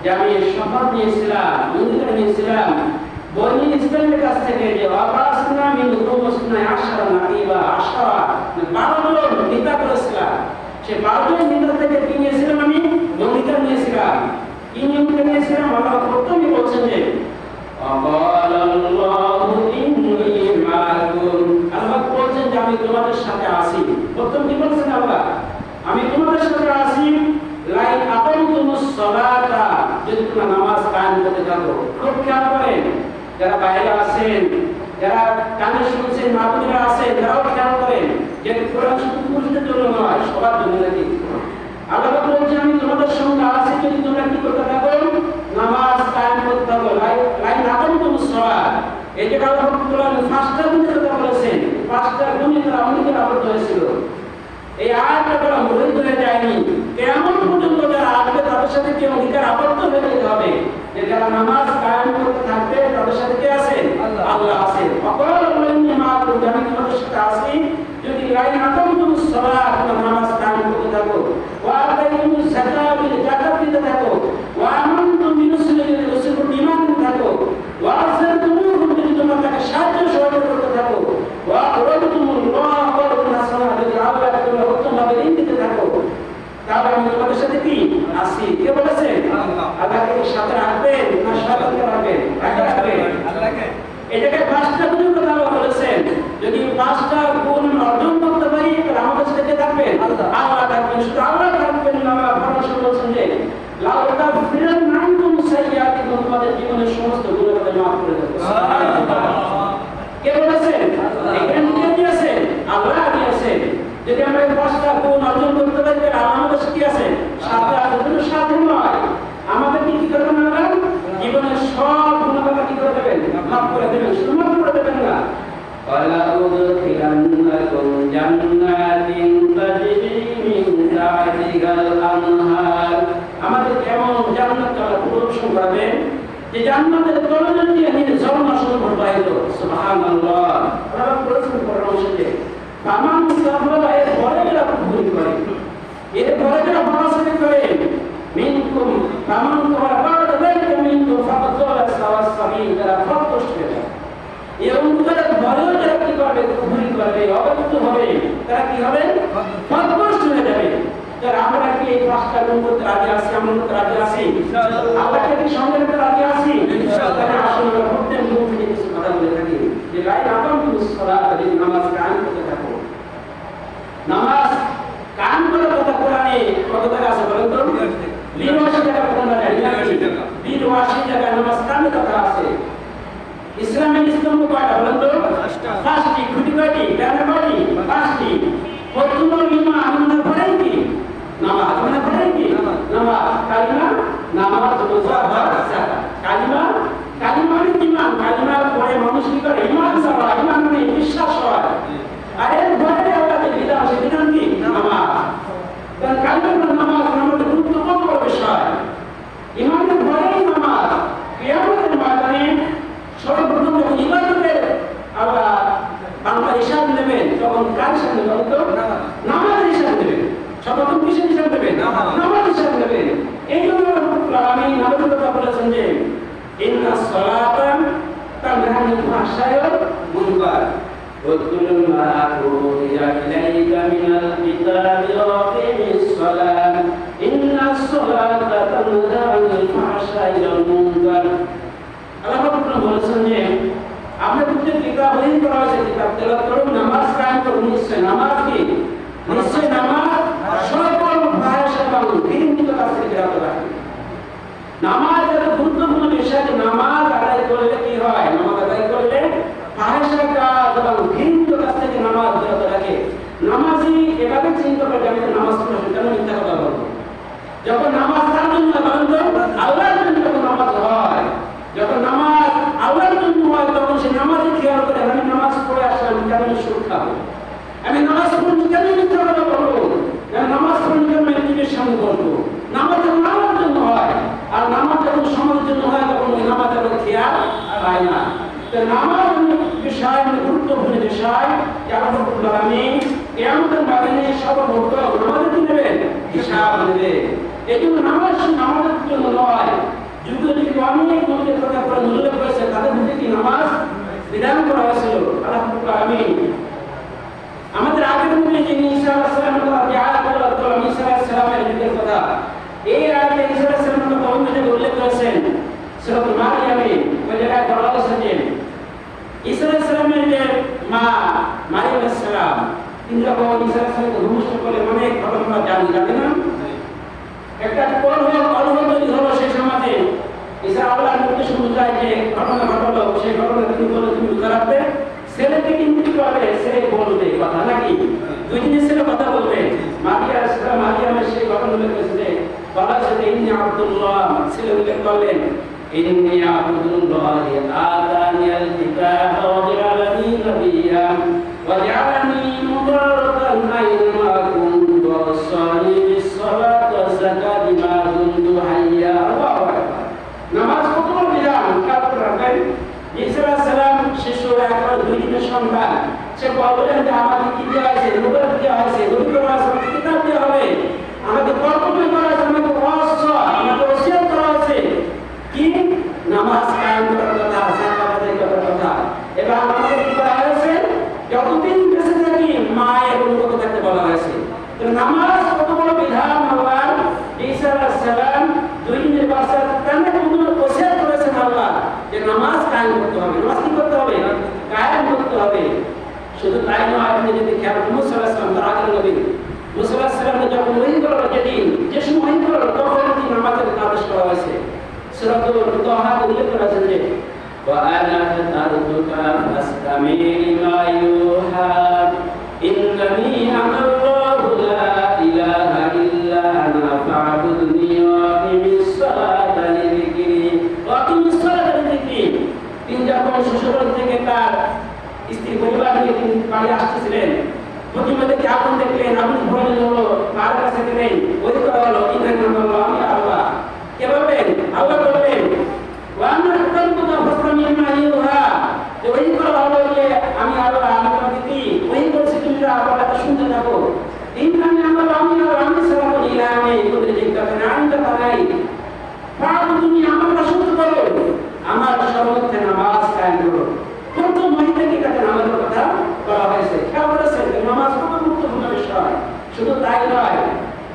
যে আমি শপথ নিয়েছিলাম, অঙ্গীকার নিয়েছিলাম বনি ইসরাঈলের কাছ থেকে যে ওয়াবাসনা মিনহুম ইসনা আশারা নাকিবা, 12 জন নেতা করেছিলাম, সেই 12 জন নেতা থেকে কি নিয়েছিলাম, আমি অঙ্গীকার নিয়েছিলাম। কি অঙ্গীকার নিয়েছিলাম? আল্লাহ প্রথমে বলছেন যে وَقَالَ اللَّهُ إِنِّي مَعَكُمْ, আল্লাহ বলছেন যে আমি তোমাদের সাথে আছি। প্রথম কি বলছেন আল্লাহ? আমি তোমাদের সাথে আছি। লাইন আকামতুমুস সালাতা, যদি তোমরা নামাজ কায়েম করতে থাকো। খুব খেয়াল করেন, যারা বাইরে আছেন, যারা কানে শুনছেন, মাহফিলে আছেন, তারাও খেয়াল করেন যে কোরআন শুধু পুরুষদের জন্য নয়, সবার জন্য নাকি। আল্লাহ বলছেন আমি তোমাদের সঙ্গে আছি, যদি তোমরা কি করতে থাকো, নামাজ কায়েম করতে থাকো। লাইন আকামতুমুস সালাত, এই যে আল্লাহ কোরআন 5টা গুণের কথা বলেছেন, 5টা গুণে তারা অঙ্গীকার আবদ্ধ হয়েছিল। এই আয়াতটা তারা মুরিদ হয়ে যায়নি, কিয়ামত পর্যন্ত যারা আসবে তাদের সাথে কি অঙ্গীকার আবদ্ধ হয়ে যেতে হবে যে যারা নামাজ কায়েম করতে থাকবে তাদের সাথে কে আছেন? আল্লাহ আছেন। অকল আল্লাহি মাআকুম, আমি তোমাদের সাথে আছি যদি লাইন আকামতুমুস সালাত, নামাজ কায়েম করতে থাকো, ওয়া আতাইতুমুস যাকাত, যাকাত দিতে থাকো, ওয়া আমানতুম বিরুসুলি, রাসূলের ঈমান করতে থাকো, ওয়া আযরতুমুহুম, যদি তোমরা তাকে সাহায্য সহযোগিতা করতে থাকো, ওয়া আকরাতুমুল্লাহ কওলান হাসানা, যদি আল্লাহ তোমরা উত্তমভাবে ঋণ দিতে থাকো, তাহলে আমি তোমাদের সাথে কি আছি। কে বলেছেন? আল্লাহ। আল্লাহকে সাথে তোমাদের জীবনের সমস্ত গুনাহ মাফ করে দেব। কে বলেছেন? এখানে কে দিয়েছেন? আল্লাহ দিয়েছেন। যদি আমরা এই 5টা গুণ অর্জন করতে পারি তাহলে আমাদের কি আছে? সাথে আছে, কিন্তু সাথে নয়। আমাদের কি করবেন? আমরা জীবনের সব গুনাহ কি করে দেবেন? মাফ করে দেবেন। শুধু মাফ করে দেবেন না, ওয়ালা উদখিলান্নাকুম জান্নাতিন তাজরি মিন তাহতিহাল আনহার। আমাদের এমন জান্নাত আল্লাহ প্রদর্শন করবেন যে জান্নাতের তলদেশ দিয়ে নিয়ে ঝর্ণা শুরু প্রবাহিত। সুবহানাল্লাহ। আল্লাহ প্রদর্শন করার অংশে ফামান সাবরা এর পরে যারা কুফরি করে, এর পরে যারা ফরমাশানি করে, মিনকুম ফামান করা বাদা যালিকা মিনকুম ফাকাদ যালা সাওয়াস সাবিল, যারা ফরকষ্ট হয়ে যায় এবং তারা ভালো যারা কি করবে? কুফরি করবে, অবৈধ হবে, তারা কি হবে? ফরকষ্ট হয়ে যাবে। তার আমরা কি এই 5টা গুণ করতে রাজি আছি? আমরা করতে রাজি আছি? আল্লাহকে কি সঙ্গে করতে রাজি আছি? তাহলে আসলে আমরা প্রত্যেক গুণ থেকে কিছু কথা বলে থাকি যে লাইন আকামতুস সালাত, যদি নামাজ কায়েম করতে থাকো। নামাজ কায়েম করার কথা কোরআনে কত টাকা আছে বলেন তো? 82 টাকা কথা না জানি না, 82 টাকা নামাজ কায়েমের কথা আছে। ইসলামের স্তম্ভ কয়টা বলেন তো? 5টি। খুঁটি কয়টি? কেন কয়টি? 5টি। প্রথম ইমান আমরা পড়েন কি? নামাজ। আমরা পড়েন কি? নামাজ। কালিমা, নামাজ, রোজা, হজ, যাকাত। কালিমা, কালিমা মানে ইমান। কালিমা পড়ে মানুষ কি করে? ইমান ছাড়া। ইমান মানে বিশ্বাস হয়। আর এর পরে আল্লাহ যে বিধান আছে, বিধান কি? নামাজ। কারণ কালিমা মানে নামাজ আমাদের গুরুত্বপূর্ণ বিষয়। ইমানের পরেই নামাজ। কিয়ামতের ময়দানে সর্বপ্রথম যখন ইবাদতের আল্লাহ বাংলা হিসাব নেবেন, তখন কার হিসাব নেবেন? তো নামাজ হিসাব নেবেন। সর্বপ্রথম কিসের হিসাব নেবেন? নামাজ হিসাব নেবেন। এই জন্য আমি নামাজের কথা বলেছেন যে ইন্নাস সালাতা তানহা আনিল ফাহশাই ওয়াল মুনকার ওয়াকুল মা উহিয়া ইলাইকা মিনাল কিতাবি ওয়া আকিমিস সালাত ইন্নাস সালাতা তানহা আনিল ফাহশাই ওয়াল মুনকার। আল্লাহ পাক বলেছেন যে আপনাদের কিতাব ওহী করা হয়েছে, কিতাব তেলাওয়াত করুন, নামাজ কায়েম করুন। নিশ্চয় নামাজ কি? নিশ্চয় নামাজ সকল ফাহশা এবং ঘৃণিত কাজ থেকে বিরত রাখে। নামাজ এত গুরুত্বপূর্ণ বিষয় যে নামাজ আদায় করলে কি হয়? নামাজ আদায় করলে ফাহশা কাজ এবং ঘৃণিত কাজ থেকে নামাজ বিরত রাখে। নামাজি এভাবে চিন্তা করে আমি নামাজ পড়ছি, কেন মিথ্যা কথা বলবো? যখন নামাজ কার জন্য বলেন তো? আল্লাহর জন্য যখন নামাজ হয়, যখন নামাজ আল্লাহর জন্য হয়, তখন সে নামাজে খেয়াল করে আমি নামাজ পড়ে আসলাম, কেন সুদ খাবো? আমি নামাজ পড়ছি কেন মিথ্যা কথা বলবো? আমি নামাজ পড়ছি কেন নিজের সামনে বলবো? নামাজ যখন আল্লাহর জন্য হয় আর নামাজ যখন সমাজের জন্য হয়, তখন ওই নামাজের খেয়াল পায় না। নামাজ বিষয় গুরুত্বপূর্ণ বিষয়। আমি কিয়ামতের ময়দানে সর্বপ্রথম নামাজের কি নেবেন? হিসাব নেবে। এই জন্য নামাজ নামাজের জন্য নয়। যুগে যুগে অনেক নবীর কথা কোরআন উল্লেখ করেছে, তাদের মধ্যে কি নামাজ বিধান করা হয়েছিল। আল্লাহ আমিন। আমাদের আগের নবী যিনি ঈসা আলাইহিস সালামের কথা, যে আয়াত আল্লাহ ঈসা আলাইহিস সালামের যুগের কথা, এই আয়াতে ঈসা আলাইহিস সালামের কথা অন্যদের উল্লেখ করেছেন সূরাতুল মারিয়ামে। ওই জায়গায় বলা হয়েছে যে ঈসা আলাইহিস সালামের যে মা মারিয়াম আলাইহিস সালাম, তিনি যখন ঈসা আলাইহিস সালামকে ভূমিষ্ঠ করলেন, অনেক ঘটনা জানি না। একটা কলহ তৈরি হলো সেই সমাজে। ঈসা আল্লাহর মুখে শুনতে চায় যে ঘটনা ঘটলো, সেই ঘটনা তিনি বলে তুমি লুকা রাখবে, ছেলেকে কিন্তু কি করবে? ছেলে বলবে কথা নাকি? 2 দিনের ছেলে কথা বলবে। মারিয়ামের সেই ঘটনা উল্লেখ করেছে যে বলা হয়েছে যে ইন্নী আব্দুল্লাহ, ছেলে উল্লেখ করলেন ইন্নী আব্দুল্লাহ আতানিয়াল কিতাব ওয়া জাআলানি নাবিয়্যা ওয়া জাআলানি মুবারাকান আইনামা কুনতু ওয়া আওসানি বিস-সালাতি ওয়াজ-যাকাতি মা কুনতু হাইয়্যা। আল্লাহু আকবার। নামাজ কত বড় বিধান! কার রাখবেন? ঈসা আলাইহিস সালাম শিশু একবার 2 দিনের সন্তান। সে বললেন যে আমাকে কি দেওয়া হয়েছে? নবুয়ত দেওয়া হয়েছে, নবী করা হয়েছে, কিতাব দেওয়া হবে, আমাকে কর্তব্য করা হয়েছে, আমাকে আমাকে ওসিয়ত করা হয়েছে কি? নামাজ কায়েম করার কথা, যাকাত আদায় করার কথা। এবং আমাকে কি করা হয়েছে? যতদিন বেঁচে থাকি মায়ের অনুগত থাকতে বলা হয়েছে। তো নামাজ কত বড় বিধান! আল্লাহ ঈসা আলাইহিস সালাম 2 দিনের বাচ্চা তাকে কোনো ওসিয়ত করেছেন আল্লাহ যে নামাজ কায়েম করতে হবে। নামাজ কি করতে হবে? কায়েম করতে হবে। শুধু তাই নয়, আপনি যদি খেয়াল করেন মুসা আলাইহিস সালাম তার আগের নবী মুসা আলাইহিস সালামকে যখন ওহী করা হলো, যেদিন যে সময় ওহী করা হলো, তখন কি নামাজের আদেশ করা হয়েছে। সূরা সূরা তাহা উল্লেখ করেছেন যে وأنا اخترتك فاستمع لما يوحى إنني أنا الله لا إله إلا أنا فاعبدني وأقم الصلاة لذكري وأقم الصلاة لذكري তিনি যখন শ্বশুরবাড়ি থেকে তার স্ত্রী পরিবার নিয়ে তিনি বাড়ি আসতেছিলেন প্রথমে দেখে আগুন দেখলেন আগুন ভরে হলো কার কাছে গেলেন ওই করা হলো ইন্দ্রিয় বলল আমি আল্লাহ কে বলবেন আল্লাহ বলবেন ওয়ানা আখতারতুকা ফাসতামি লিমা ইউহা যে ওই করা হলো যে আমি আল্লাহ আমি তোমাকে কি ওই বলছি তুমি আল্লাহটা শুনতে থাকো ইন্দ্রিয় বলল আমি সালাত ইলাহি বলে যে কথা আমি তো তাই ফাআবুদু তুমি আমাকে শুনতে করো আমার সর্বত্র নামাজ কায়েম করো প্রথম মহিলা কি কাছে নামাজের কথা বলা হয়েছে খেয়াল করেছেন নামাজ কত গুরুত্বপূর্ণ বিষয় শুধু তাই নয়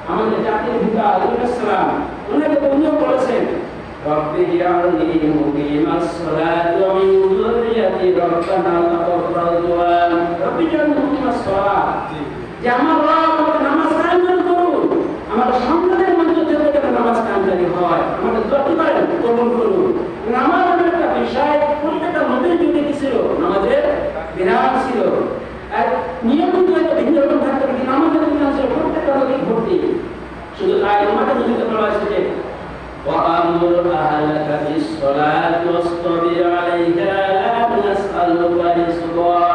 আমাদের জাতির পিতা আলাইহিস সালাম উনাকে উনিও বলেছেন রব্বি জাআলনি মুকিমাস সালাতি ওয়া মিন যুররিয়াতি রব্বানা তাকাব্বাল দুআ রব্বি জাআলনি মুকিমাস সালাত যে আমার রব আমাকে নামাজ কায়েম করুন আমার সন্তানের মধ্যে থেকে নামাজ কায়েমকারী হয় আমাদের দোয়া করেন কবুল করুন নামাজের একটা বিষয় প্রত্যেকটা নবীর যুগে কি ছিল নামাজের বিধান ছিল আর নিয়মিত একটা ভিন্ন রকম থাকতে পারে নামাজের বিধান ছিল প্রত্যেকটা নবীর ভর্তি শুধু তাই আমাদের নবীকে বলা হয়েছে যে وأمر أهلك بالصلاة واصطبر عليها لا نسألك رزقا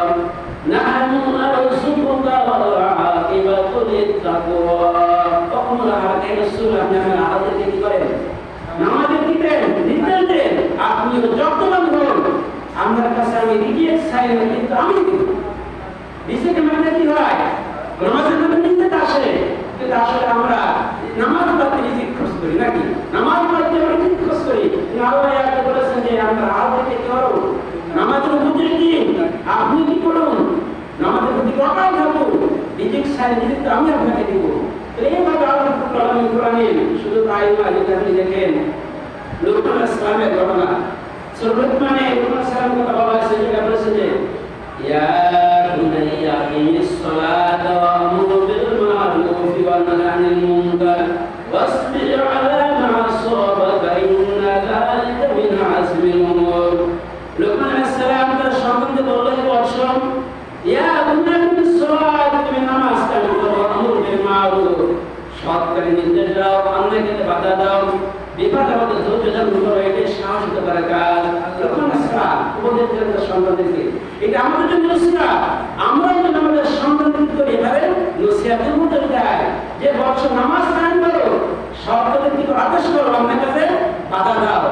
نحن نرزقك والعاقبة للتقوى وأمر أهلك بالصلاة نحن أهلك কি করেন নামাজের দিতেন আপনি যতক্ষণ হন আমার কাছে আমি রিজিক চাই না কিন্তু আমি দিব রিজিক মানে কি হয় নামাজের মধ্যে রিজিক আসে কিন্তু আসলে আমরা নামাজ পড়তে রিজিক খরচ করি নাকি নামাজ পড়তে আমরা রিজিক খরচ করি আল্লাহ আয়াতে বলেছেন যে আমরা আল্লাহকে কি করো নামাজের মধ্যে কি আপনি কি করুন নামাজের প্রতি অটল থাকুন রিজিক চাই রিজিক তো আমি আপনাকে দিব এইভাবে আল্লাহ কোরআনে শুধু তাই নয় যদি আপনি দেখেন লুকমান ইসলামের ঘটনা সর্বপ্রথমে লুকমান ইসলামের কথা বলা হয়েছে যেটা বলেছে যে ইয়া বুনাইয়া আকিমিস সালাতা ওয়া আমুর বিল মা'রুফি ওয়া নাহি আনিল মুনকার ওয়াসবির আলা মা আসাবাকা ইন্না যালিকা মিন আযমিল উমুর লুকমান ইসলাম তার সন্তানকে বললেন বৎসন ইয়া বুনাইয়া আকিমিস সালাতা তুমি নামাজ কায়েম করো আমুর বিল মা'রুফ সৎ কাজে নির্দেশ দাও অন্যায় কাজে বাধা দাও বিপদ আমাদের ধৈর্য ধারণ করো এটাই সাহস হতে পারে কাজ লুকমান ইসলাম উপদেশ দিলেন তার সন্তানদেরকে এটা আমাদের জন্য নসিহত আমরা যেন আমাদের সন্তানদেরকে করি এভাবে নসিহতের মধ্যে দেয় যে বৎসর নামাজ কায়েম করো সৎ কাজে কি করো আদেশ করো অন্যায় কাজে বাধা দাও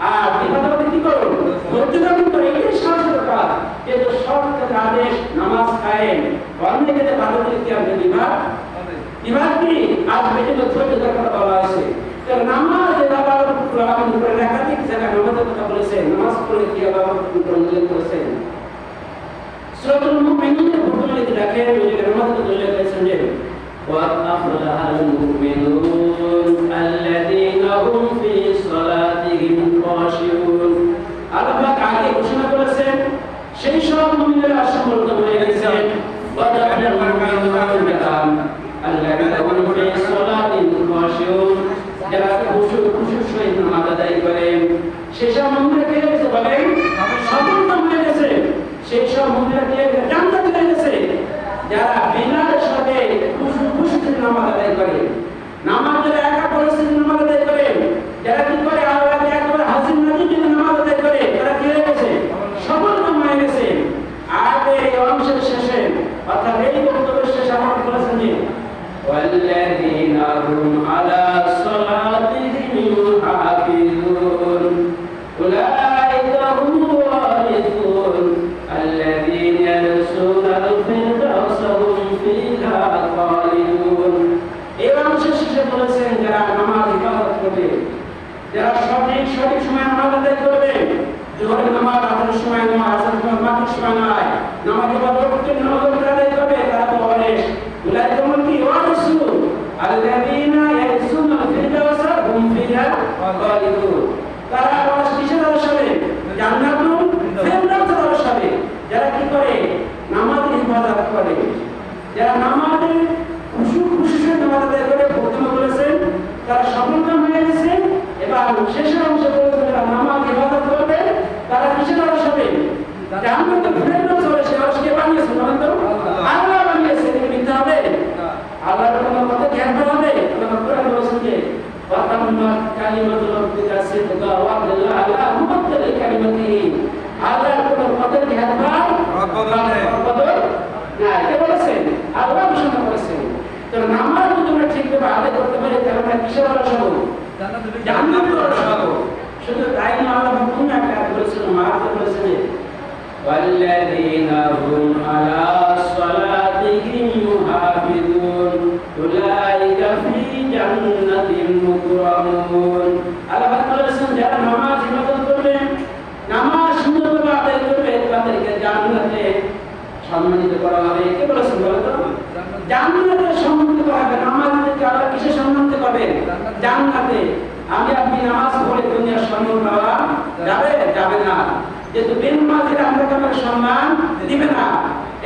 আর বিপদ আমাদের কি করো ধৈর্য ধারণ করো এটাই সাহস হতে পারে কিন্তু সৎ কাজে আদেশ নামাজ কায়েম অন্যায় কাজে বাধা দিলে কি হবে বিভাগ বিভাগ কি আজ বেশি ধৈর্য দেখার বলা হয়েছে নামাজ আল্লাহ রাব্বুল আলামিন করে একাধিক জায়গায় নামাজের কথা বলেছেন নামাজ পড়লে কি আল্লাহ রাব্বুল আলামিন উল্লেখ করেছেন সূরাতুল মুমিনুনের প্রথমে দেখেন ওই যে নামাজের কথা উল্লেখ করেছেন যে ওয়াত আফলাহাল মুমিনুন আল্লাযীনা হুম ফি সালাতিহিম খাশিউন আল্লাহ আগে ঘোষণা করেছেন সেই সব মুমিনেরা সম্পর্কে হয়ে গেছেন ওয়াত আফলাহাল মুমিনুন আল্লাযীনা হুম ফি সালাতিহিম খাশিউন যারা খুশুর সহিত নামাজ আদায় করে সেসব মুমিনরা কে গেছে বলেন সফলতা হয়ে গেছে সেই সব মুমিনরা কে জান্নাতে হয়ে গেছে যারা বিনয়ের সাথে খুশুর নামাজ আদায় করে নামাজ যারা একা পরিস্থিতি নামাজ আদায় করে যারা কি করে আল্লাহকে একবার হাজির নাজির জন্য নামাজ আদায় করে তারা কে হয়ে গেছে সফলতা হয়ে গেছে আর এই অংশের শেষে অর্থাৎ এই বক্তব্যের শেষে আমরা বলেছেন যে والذين هم على صلاتهم يحافظون أولئك هم الوارثون الذين يرثون الفردوس هم فيها خالدون এবং শেষে বলেছেন যারা নামাজ ইবাদত করবে যারা সঠিক সময় নামাজ আদায় করবে জোহরের নামাজ আসরের সময় নামাজ আসরের সময় মাগরিবের সময় নয় নামাজ ইবাদত করতে নামাজ আদায় করবে তারা তো ওয়ারিস উলাইকা হুমুল ওয়ারিসুন আল্লাযীনা ইয়ারসুনা ফিরদাউস হুম ফিহা খালিদুন তারা ওয়ারিস কিসের হবে জান্নাতুল ফিরদাউসের হবে যারা কি করে নামাজের ইবাদত করে যারা নামাজের খুশি নামাজ আদায় করে প্রথমে বলেছেন তারা সফলকাম হয়ে গেছে এবং শেষের অংশে বলেছেন কালিমাতুল রাব্বিকা সিদকা ওয়া আদলা আলা মুবাদ্দাল কালিমাতিহি আল্লাহর কোন কদর জিহাদ ভাই কদর না কে বলেছেন আল্লাহ ঘোষণা করেছেন তো নামাজ যদি আমরা ঠিকভাবে আদায় করতে পারি তাহলে আমরা কিসের ওয়ারিশ হব জান্নাতের ওয়ারিশ হব শুধু তাই না আল্লাহ কোন একটা বলেছেন মারতে বলেছেন والذين هم على صلاتهم يحافظون أولئك في جنة مكرمون আল্লাহ বলেছেন যারা নামাজ ইবাদত করবে নামাজ সুন্দরভাবে আদায় করবে তাদেরকে জান্নাতে সম্মানিত করা হবে কে বলেছেন বলো তো জান্নাতে সম্মানিত করা হবে নামাজকে আল্লাহ কিসে সম্মানিত করবে জান্নাতে আমি আপনি নামাজ পড়ে দুনিয়ার সম্মান পাওয়া যাবে না যেহেতু বেনামাজিরা আমাকে সম্মান দিবে না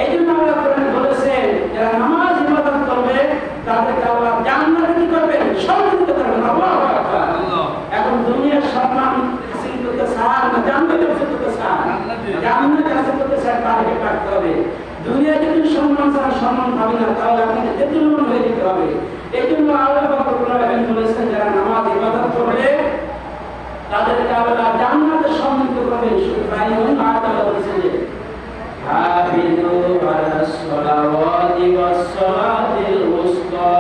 এই জন্য আল্লাহ কোরআনে বলেছেন যারা নামাজ ইবাদত করবে তাদেরকে আল্লাহ জান্নাতে কি করবেন সম্মানিত করবেন আল্লাহু আকবার এখন দুনিয়ার সম্মান হাসিল করতে চান না জান্নাতে হাসিল করতে চান জান্নাতে হাসিল করতে চান তাদেরকে পারতে হবে দুনিয়া যদি সম্মান চান সম্মান পাবে না তাহলে আপনাকে তেতুলমান হয়ে যেতে হবে এই জন্য আল্লাহ পাক কোরআনে বলেছেন যারা নামাজ ইবাদত করবে তাদেরকে আল্লাহ জান্নাতে সম্মানিত করবেন শুধু তাই নয় আল্লাহ বলেছেন যে হাফিজু আলাস সালাওয়াতি ওয়াস সালাতিল উসতা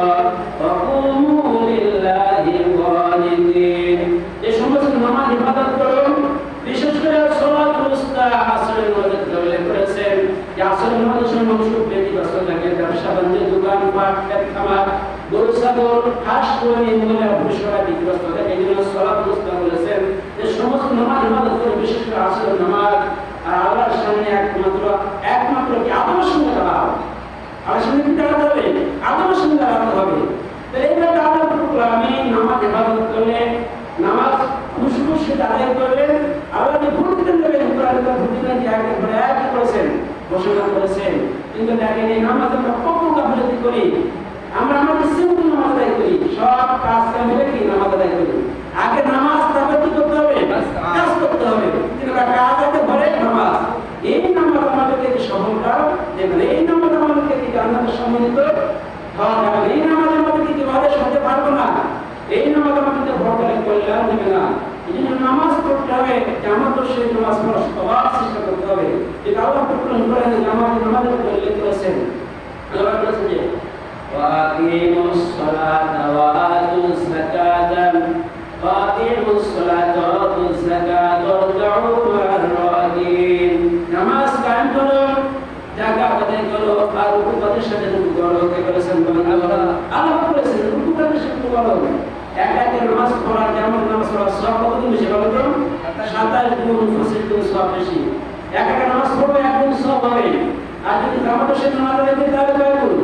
ওয়া কুমু লিল্লাহি ওয়ালিদিন এই সমস্ত নামাজ ইবাদত করুন বিশেষ করে সালাতুল উসতা আসরের মধ্যে উল্লেখ করেছেন যে আসরের মধ্যে মানুষ ব্যক্তি ব্যস্ত থাকে ব্যবসা বাণিজ্য দোকান পাট খামার গরু ছাগল হাঁস মুরগি মহিলা পুরুষরা বিগ্রস্ত থাকে এই জন্য সালাতুল উসতা বলেছেন যে সমস্ত নামাজ ইবাদত করে বিশেষ করে আসরের নামাজ আর আল্লাহর সামনে একমাত্র কি আল্লাহর সঙ্গে দাঁড়াও আল্লাহর সঙ্গে কি দাঁড়াতে হবে আল্লাহর সঙ্গে দাঁড়াতে হবে তো এইভাবে আল্লাহ আমি নামাজ ইবাদত করলে নামাজ খুশখুশি আদায় করলে আল্লাহ ভর্তিতে দেবেন কোরআনের ভর্তিতে দিয়ে একবারে এক করেছেন ঘোষণা করেছেন কিন্তু দেখেন এই নামাজ আমরা কত গাফিলতি করি আমরা আমাদের সিম্পল নামাজ আদায় করি সব কাজ কাম মিলে কি নামাজ আদায় করি আগে নামাজ তারপর কি করতে হবে কাজ করতে হবে কিন্তু কাজ আগে ঘরে নামাজ এই নামাজ আমাদেরকে সফলতা দেবে এই নামাজ আমাদেরকে কি জান্নাতে সম্মানিত হওয়া যাবে এই নামাজ আমাদেরকে কি বাদে সাথে পারবো না এই নামাজ আমাদেরকে ভরপুর কল্যাণ দেবে না এই জন্য নামাজ পড়তে হবে জামাতের সেই নামাজ পড়ার সবার চেষ্টা করতে হবে যেটা আল্লাহ প্রকরণ করেন নামাজের উল্লেখ করেছেন আল্লাহ বলেছেন যে وَأَقِيمُوا الصَّلَاةَ وَآتُوا الزَّكَاةَ وَأَقِيمُوا الصَّلَاةَ وَآتُوا الزَّكَاةَ وَارْكَعُوا مَعَ الرَّاكِعِينَ নামাজ কায়েম করো যাকাত আদায় করো আর রুকুতের সাথে রুকু করো কে বলেছেন বলেন আল্লাহ বলেছেন রুকুতের সাথে রুকু করো একা নামাজ পড়া যেমন নামাজ পড়া সব কতদিন বেশি বলো তো 27 গুণ 25 গুণ সব বেশি একা নামাজ পড়বে একদিন সব হবে আর যদি জামাতের সাথে নামাজ আদায় করতে হবে কয় গুণ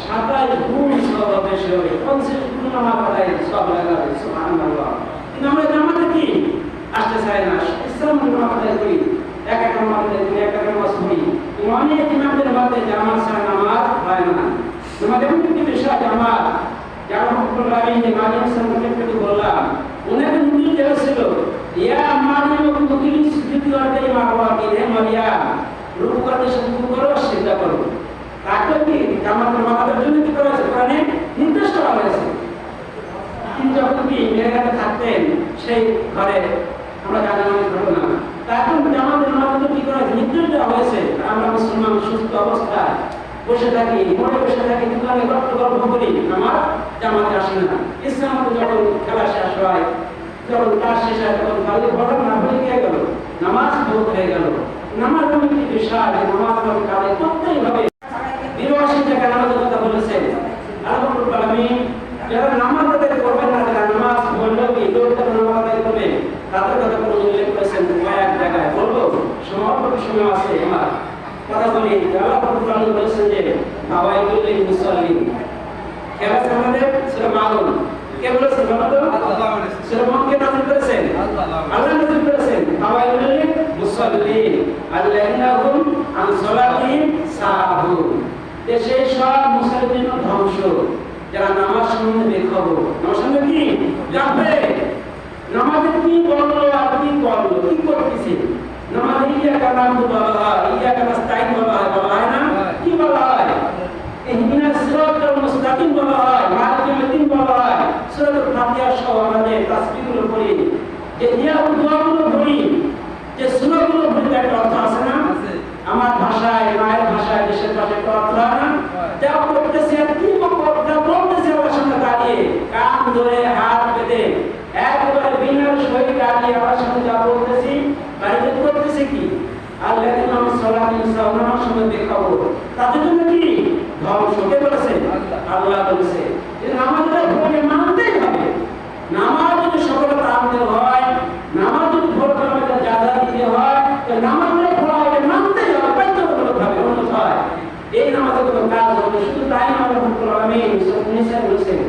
27 গুণ সব বেশি হবে 50 গুণ নামাজ আদায় সব লাগাবে সুবহানাল্লাহ কিন্তু আমরা জামাতে কি আসতে চাই না ইসলাম নামাজ আদায় করি একা নামাজ আদায় করি একা নামাজ পড়ি অনেক ইমামদের মতে জামাত ছাড়া নামাজ হয় না নামাজ এমন একটি বিষয় জামাত যারা আমি যে মাঝে সম্পর্কে বললাম উনাকে নুরুল দেওয়া ছিল ইয়া মারিয়াম মুকিলিন স্মৃতি অর্থে মারওয়া কি রে মারিয়াম রূপ করতে শুরু করো সিজদা করো তাকে কি জামাতের মাথার জন্য কি করা হয়েছে কোরআনে নির্দেশ করা হয়েছে কিন্তু যখন কি মেয়েরা থাকতেন সেই ঘরে আমরা জানি অনেক ঘটনা তখন জামাতের মাথার কি করা হয়েছে নির্দেশ দেওয়া হয়েছে আমরা মুসলমান সুস্থ অবস্থায় বসে থাকি মনে বসে থাকি দোকানে গল্প করি আমার জামাতে আসে না ইসলাম যখন খেলা শেষ হয় যখন কাজ শেষ হয় তখন ভালো ঘটনা হয়ে গেল নামাজ ভোগ হয়ে গেল নামাজ একটি বিষয় নামাজ কালে করতেই হবে 82 টাকা নামাজের কথা বলেছেন আল্লাহ রাব্বুল আলামিন যারা নামাজ আদায় করবেন না তারা নামাজ পড়লেও কি লোকটা নামাজ আদায় করবে তাদের কথা কোনো উল্লেখ করেছেন কয়েক জায়গায় বলবো সময় আছে আমার কথা বলি আল্লাহ রাব্বুল আলামিন বলেছেন যে ফাওয়াইদুল লিল মুসাল্লিন কে বলেছেন আমাদের সূরা মাউন কে বলেছেন বলো তো আল্লাহ বলেছেন সূরা মাউন কে নাযিল করেছেন আল্লাহ নাযিল করেছেন ফাওয়াইদুল লিল মুসাল্লিন আল্লাযিনা হুম আন সালাতিহিম সাহুন দেশে সব মুসলিমদের ধ্বংস যারা নামাজ সম্বন্ধে বেখবর নামাজ সম্বন্ধে কি জানবে নামাজে কি বললো আর কি করলো কি করতেছে নামাজে ইয়াকা নামতু বলা হয় ইয়াকা নাস্তাইন বলা হয় না কি বলা হয় ইহদিনাস সিরাতাল মুস্তাকিম বলা হয় মালিকিল মুদ্দিন বলা হয় সূরাতুল ফাতিহা সহ আমাদের তাসবিহ যে দোয়াগুলো পড়ি, যে সূরাগুলো পড়ি, একটা অর্থ আছে না? আমার ভাষায়, মায়ের ভাষায়, দেশের ভাষায় একটা অর্থ হয় না? যা করতেছে আর কি বলতেছে আমার সামনে দাঁড়িয়ে, কান ধরে হাত বেঁধে একবারে বিনার সহিত দাঁড়িয়ে আমার সামনে যা বলতেছি, বাড়িতে করতেছে কি? আল্লাযীনা সাল্লাল্লাহু আলাইহি সময় দেখাবো তাদের জন্য কি ধ্বংস। কে বলেছে? আল্লাহ বলেছে। এই নামাজটা পড়ে মানতেই হবে। নামাজ যদি সফলতা আনতে হয়, নামাজ যদি সফলতা আমাদের জাযা দিতে হয়, তো নামাজটা পড়া হবে, মানতেই হবে বাধ্যতামূলকভাবে, অন্যথায় এই নামাজের কোনো কাজ হবে না। শুধু তাই না, আল্লাহ রাব্বুল আলামিন সূরা নিসা বলেছেন,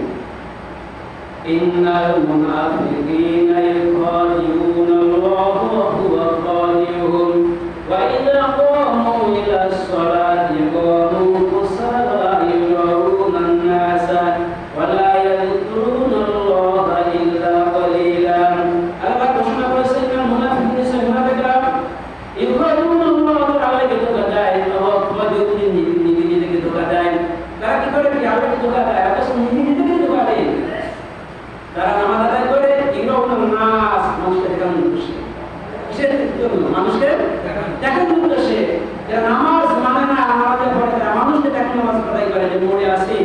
ইন্নাল মুনাফিকিনা ইউখাদিউনা আল্লাহ ওয়া হুয়া খাদিউহুম ওয়া ইযা ক্বামু ইলাস সালাতি ক্বামু কুসালা ইউরাউনা আন-নাসা ওয়া লা ইয়াযকুরুনা আল্লাহা ইল্লা কলিলা। আল্লাহ ঘোষণা করেছেন যে মুনাফিকরা ইউখাদিউনা আল্লাহ, আল্লাহকে ধোঁকা দেয়, নিজেকে ধোঁকা দেয়। তারা কি করে? আল্লাহকে ধোঁকা দেয়, অথচ নিজেকে ধোঁকা দেয়। তারা নামাজ আদায় করে ইউরাউনান নাস, মানুষকে দেখানোর উদ্দেশ্যে। কিসের জন্য? মানুষকে দেখানোর উদ্দেশ্যে। যারা নামাজ মানে না, নামাজের পরে তারা মানুষকে দেখানোর নামাজ আদায় করে, যে মরে আসি,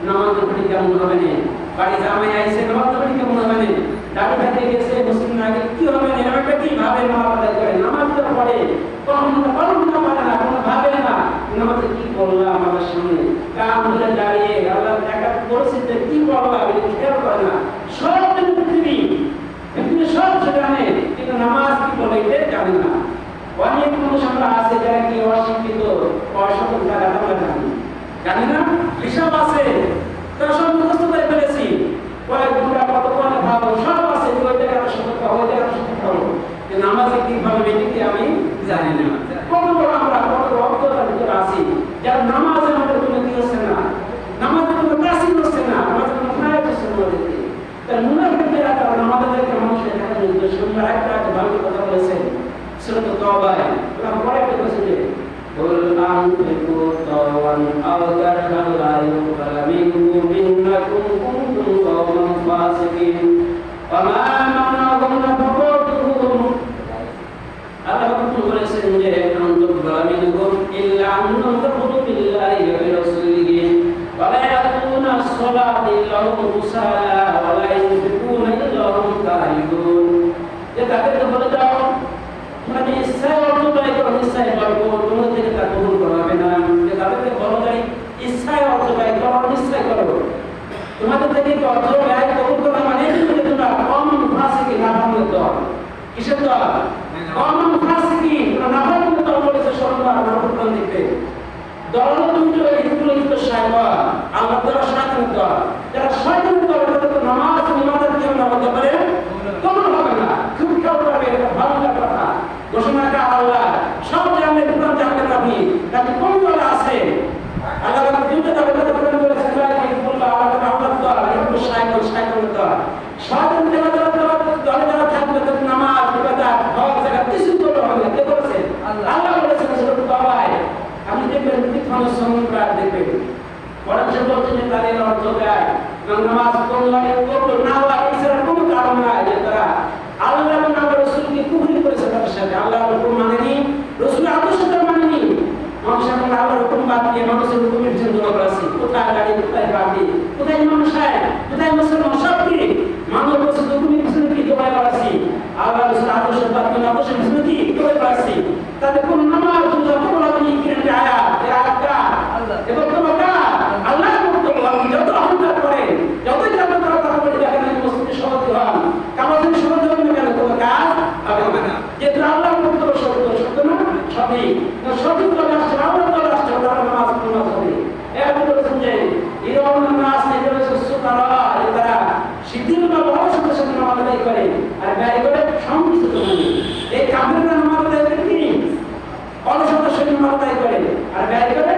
নামাজ পড়ি কেমন হবে না, বাড়ি জামাই আইসে নামাজ পড়ি কেমন হবে না, দাড়ি ভাইতে গেছে মুসলিম আগে কি হবে না, এরকম কি ভাবে নামাজ আদায় করে। নামাজ তো পড়ে কখনো না পারে না, কোনো ভাবে না নামাজে কি করলাম আমাদের সামনে, কাম ধরে দাঁড়িয়ে আল্লাহ দেখার পরিস্থিতিতে কি করলাম এটা খেয়াল করে না। সব পৃথিবী সব জানে, কিন্তু নামাজ কি বলে এটা জানে না। অনেক মানুষ আমরা আছে যারা কি অশিক্ষিত, অসচেতন, তারা আমরা জানি না, হিসাব আছে, তারা সব মুখস্থ করে ফেলেছি, কয়েক ঘন্টা কতক্ষণ ভাবো সব আছে, ওই জায়গাটা সতর্ক, ওই জায়গাটা সতর্ক, যে নামাজে কি ভাবে এটি আমি জানি না। কত বড় আমরা কত অজ্ঞতার ভিতরে আছি, যারা নামাজে আমাদের কোনো কি হচ্ছে না, নামাজের কোনো কাশি হচ্ছে না, নামাজের কোনো ফায়দা হচ্ছে না। তার মুনাফিকরা তারা নামাজেরকে মানুষের দেখানোর উদ্দেশ্যে একটা ভালো কথা বলেছেন সূরা তাওবায়। আল্লাহ পরে একটা বলেছেন যে কুল আনফিকু তাওয়ান আও কারহান লা ইউকাল মিনকুম ইন্নাকুম কুনতুম কওমান ফাসিকিন ওয়া মা মানাহুম নাফাকুতুহুম। আল্লাহ বলেছেন যে আনতুম যালিমুন ইল্লা আন্নাহুম কাফারু বিল্লাহি ওয়া রাসূলিহি ওয়া লা ইয়াতুনা as-salata illa hum kusala ওয়া লা yunfiquna illa hum karihun। যে তাদেরকে বলে দাও মানে ইচ্ছায় অর্থ ব্যয় করো, ইচ্ছায় ব্যয় করো, তোমাদের থেকে তা কবুল করা হবে না। যে তাদেরকে বলো যাই ইচ্ছায় অর্থ ব্যয় করো, নিশ্চয় করো, তোমাদের থেকে কি অর্থ ব্যয় কবুল করা মানে তোমরা কম ফাসিকি না ভাঙলে তো কিসের তো কম ফাসিকি না ভাঙলে তো বলেছে সরকার নামকরণ দিতে দলবদ্ধ হিন্দুলিত সাইবা আল্লাহ তাআলা শয়তানের দল, যারা শয়তানের দল, তাদের তো নামাজ ইবাদত কি আমরা বলতে পারে কবুল হবে না। খুব খেয়াল করবে, এটা ভালো কথা ঘোষণাটা আল্লাহ সব জানেন, কোরআন জানেন আপনি, তাতে কোন দল আছে আল্লাহ তাআলা দুটো দলের কথা কোরআন বলেছেন, আল্লাহ তাআলা একটু শয়তানের দল, শয়তান দলে যারা থাকবে তাদের নামাজ ইবাদত হক যাকাত কিছু করবে হবে। কে বলেছেন? আল্লাহ বলেছেন সূরা তাওবায়। আপনি দেখবেন পৃথিবীর সমুদ্র দেখবেন পড়াশোনা বলছেন যে তাদের অর্থ দেয় নামাজ করলো না হয় এছাড়া কোনো কারণ নাই যে তারা আল্লাহ এবং আল্লাহ রসুলকে কুফরি করেছে, তাদের সাথে আল্লাহর হুকুম মানেনি, রসুলের আদর্শটা মানেনি। মানুষ এখন আল্লাহর হুকুম বাদ দিয়ে মানুষের হুকুমের জন্য আছে, কোথায় গাড়ি, কোথায় বাড়ি, কোথায় মানুষ হয়, কোথায় মুসলমান, সব কি মানুষ বলছে হুকুমের পিছনে কি দোয়া করাছি, আল্লাহ রসুলের আদর্শ বাদ দিয়ে আদর্শের পিছনে কি দোয়া করাছি। তাদের কোন নামাজ কোনো কিনে আয়াতটা এবং তোমাকে আল্লাহ যত অহংকার করে, যতই যাবে তারা তারা বলে দেখেন মসজিদে সমাধি হন, কামাজের সমাধি হবে না কেন, কোনো কাজ হবে না। যেহেতু আল্লাহ বক্তব্য সত্য না সঠিক সঠিক দলে আসছে, আল্লাহ দলে আসছে, তারা নামাজ হবে। এরপর বলেছেন যে ইরাউন নাস তারা শিথিল বা বড় সাথে সাথে নামাজ আদায় করে আর ব্যয় করে সংকুচিত মানে এই কাফেররা নামাজ আদায় করে কি অলসতার সঙ্গে নামাজ আদায় করে আর ব্যয় করে